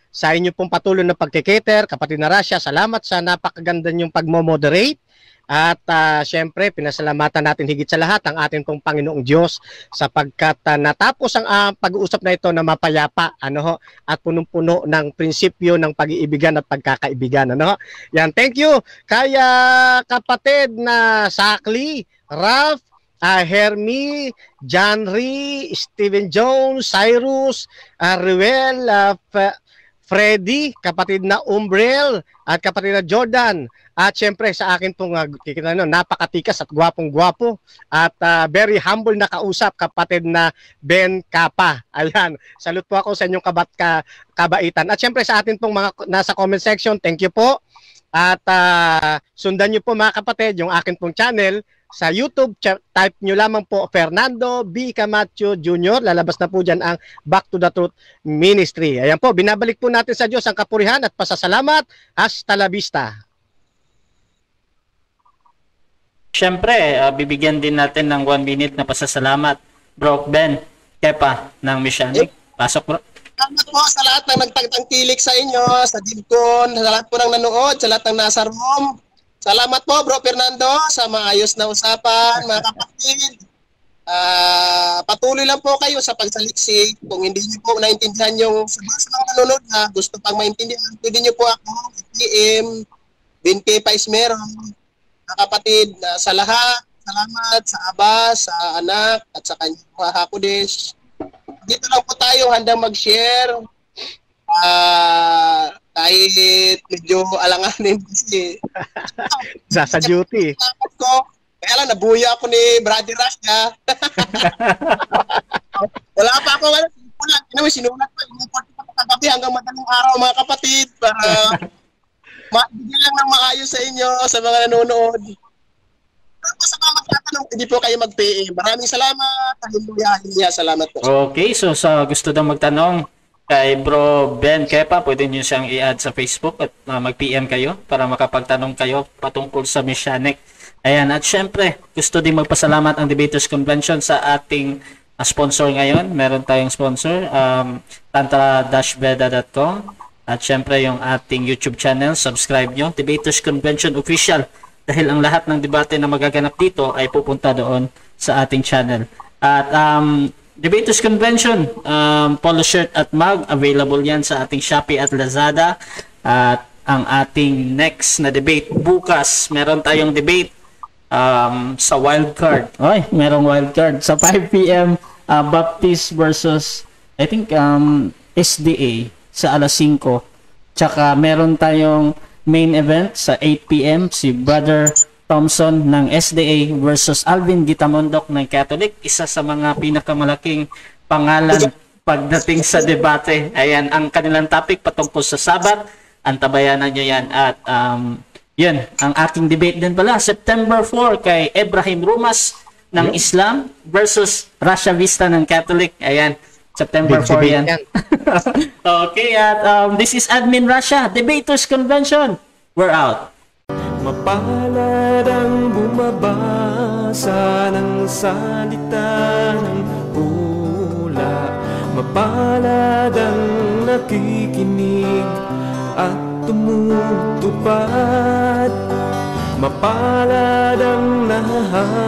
Speaker 3: Sa inyo pong patuloy na pagkikater, kapatid na Rasha, salamat sa napakaganda niyong pagmo-moderate. At syempre, pinasalamatan natin higit sa lahat ang ating pong Panginoong Diyos sapagkat natapos ang pag-uusap na ito na mapayapa at punong-puno ng prinsipyo ng pag-iibigan at pagkakaibigan. Yan, thank you. Kaya kapatid na Sakli, Ralph, Hermie, Janry, Steven Jones, Cyrus, Ruel, Freddy, kapatid na Umbrel, at kapatid na Jordan. At syempre sa akin pong napakatikas at gwapong-gwapo at very humble na kausap, kapatid na Ben Kapa. Ayan, salute po ako sa inyong kabaitan. At syempre sa atin pong mga nasa comment section, thank you po. At sundan nyo po mga kapatid yung akin pong channel sa YouTube. Type nyo lamang po Fernando B. Camacho Jr. Lalabas na po dyan ang Back to the Truth Ministry. Ayan po, binabalik po natin sa Diyos ang kapurihan at pasasalamat. Hasta la vista.
Speaker 2: Siyempre, bibigyan din natin ng 1 minute na pasasalamat. Bro Ben Kepa ng Messianic. Pasok, bro.
Speaker 4: Salamat po sa lahat ng nagtangkilik sa inyo, sa Dibcon, sa lahat po ng nanood, sa lahat ng nasa room. Salamat po, Bro Fernando, sa maayos na usapan, mga kapatid. Patuloy lang po kayo sa pagsaliksik. Kung hindi niyo po naintindihan yung sa mga nanonood na gusto pang maintindihan, pwede niyo po ako, PM, Ben Kepa Ismero, mga kapatid, sa lahat. Salamat sa Aba, sa anak, at sa kanyang mga hakudes. Dito lang po tayo handang mag-share. Kahit medyo alanganin kasi
Speaker 3: sa duty.
Speaker 4: Kaya lang, nabuya ako ni Brother Rush niya. Wala pa ako. Sinulat ko. Iniport ko kagabi hanggang madaling araw, mga kapatid, para bigyan lang ng maayos sa inyo, sa mga nanonood. Sa mga magtatanong, hindi po kayo mag-PM. Maraming salamat. Hallelujah. Salamat po.
Speaker 2: Okay, so sa gusto daw magtanong kay Bro Ben Kepa, pwede nyo siyang i-add sa Facebook at mag-PM kayo para makapagtanong kayo patungkol sa Messianic. Ayan, at syempre, gusto din magpasalamat ang Debaters Convention sa ating sponsor ngayon. Meron tayong sponsor, tantra-veda.com, at syempre yung ating YouTube channel, subscribe nyo, Debaters Convention Official, dahil ang lahat ng debate na magaganap dito ay pupunta doon sa ating channel. At Debaters Convention, polo shirt at mug, available yan sa ating Shopee at Lazada. At ang ating next na debate bukas, meron tayong debate sa wildcard. Ay, merong wildcard sa 5 p.m. Baptist versus I think SDA sa alas 5. Tsaka meron tayong main event sa 8 p.m. si Brother Thompson ng SDA versus Alvin Gitamondok ng Catholic. Isa sa mga pinakamalaking pangalan pagdating sa debate. Ayan, ang kanilang topic patungkol sa Sabat. Antabayanan nyo yan. At yun, ang aking debate din pala, September 4 kay Ibrahim Rumas ng Islam versus Russia Vista ng Catholic. Ayan, September 4 yan. Okay, at this is Admin Russia, Debaters Convention. We're out.
Speaker 1: Mapalad ang bumabasa ng salita ng hula. Mapalad ang nakikinig at tumutupad. Mapalad ang nahaha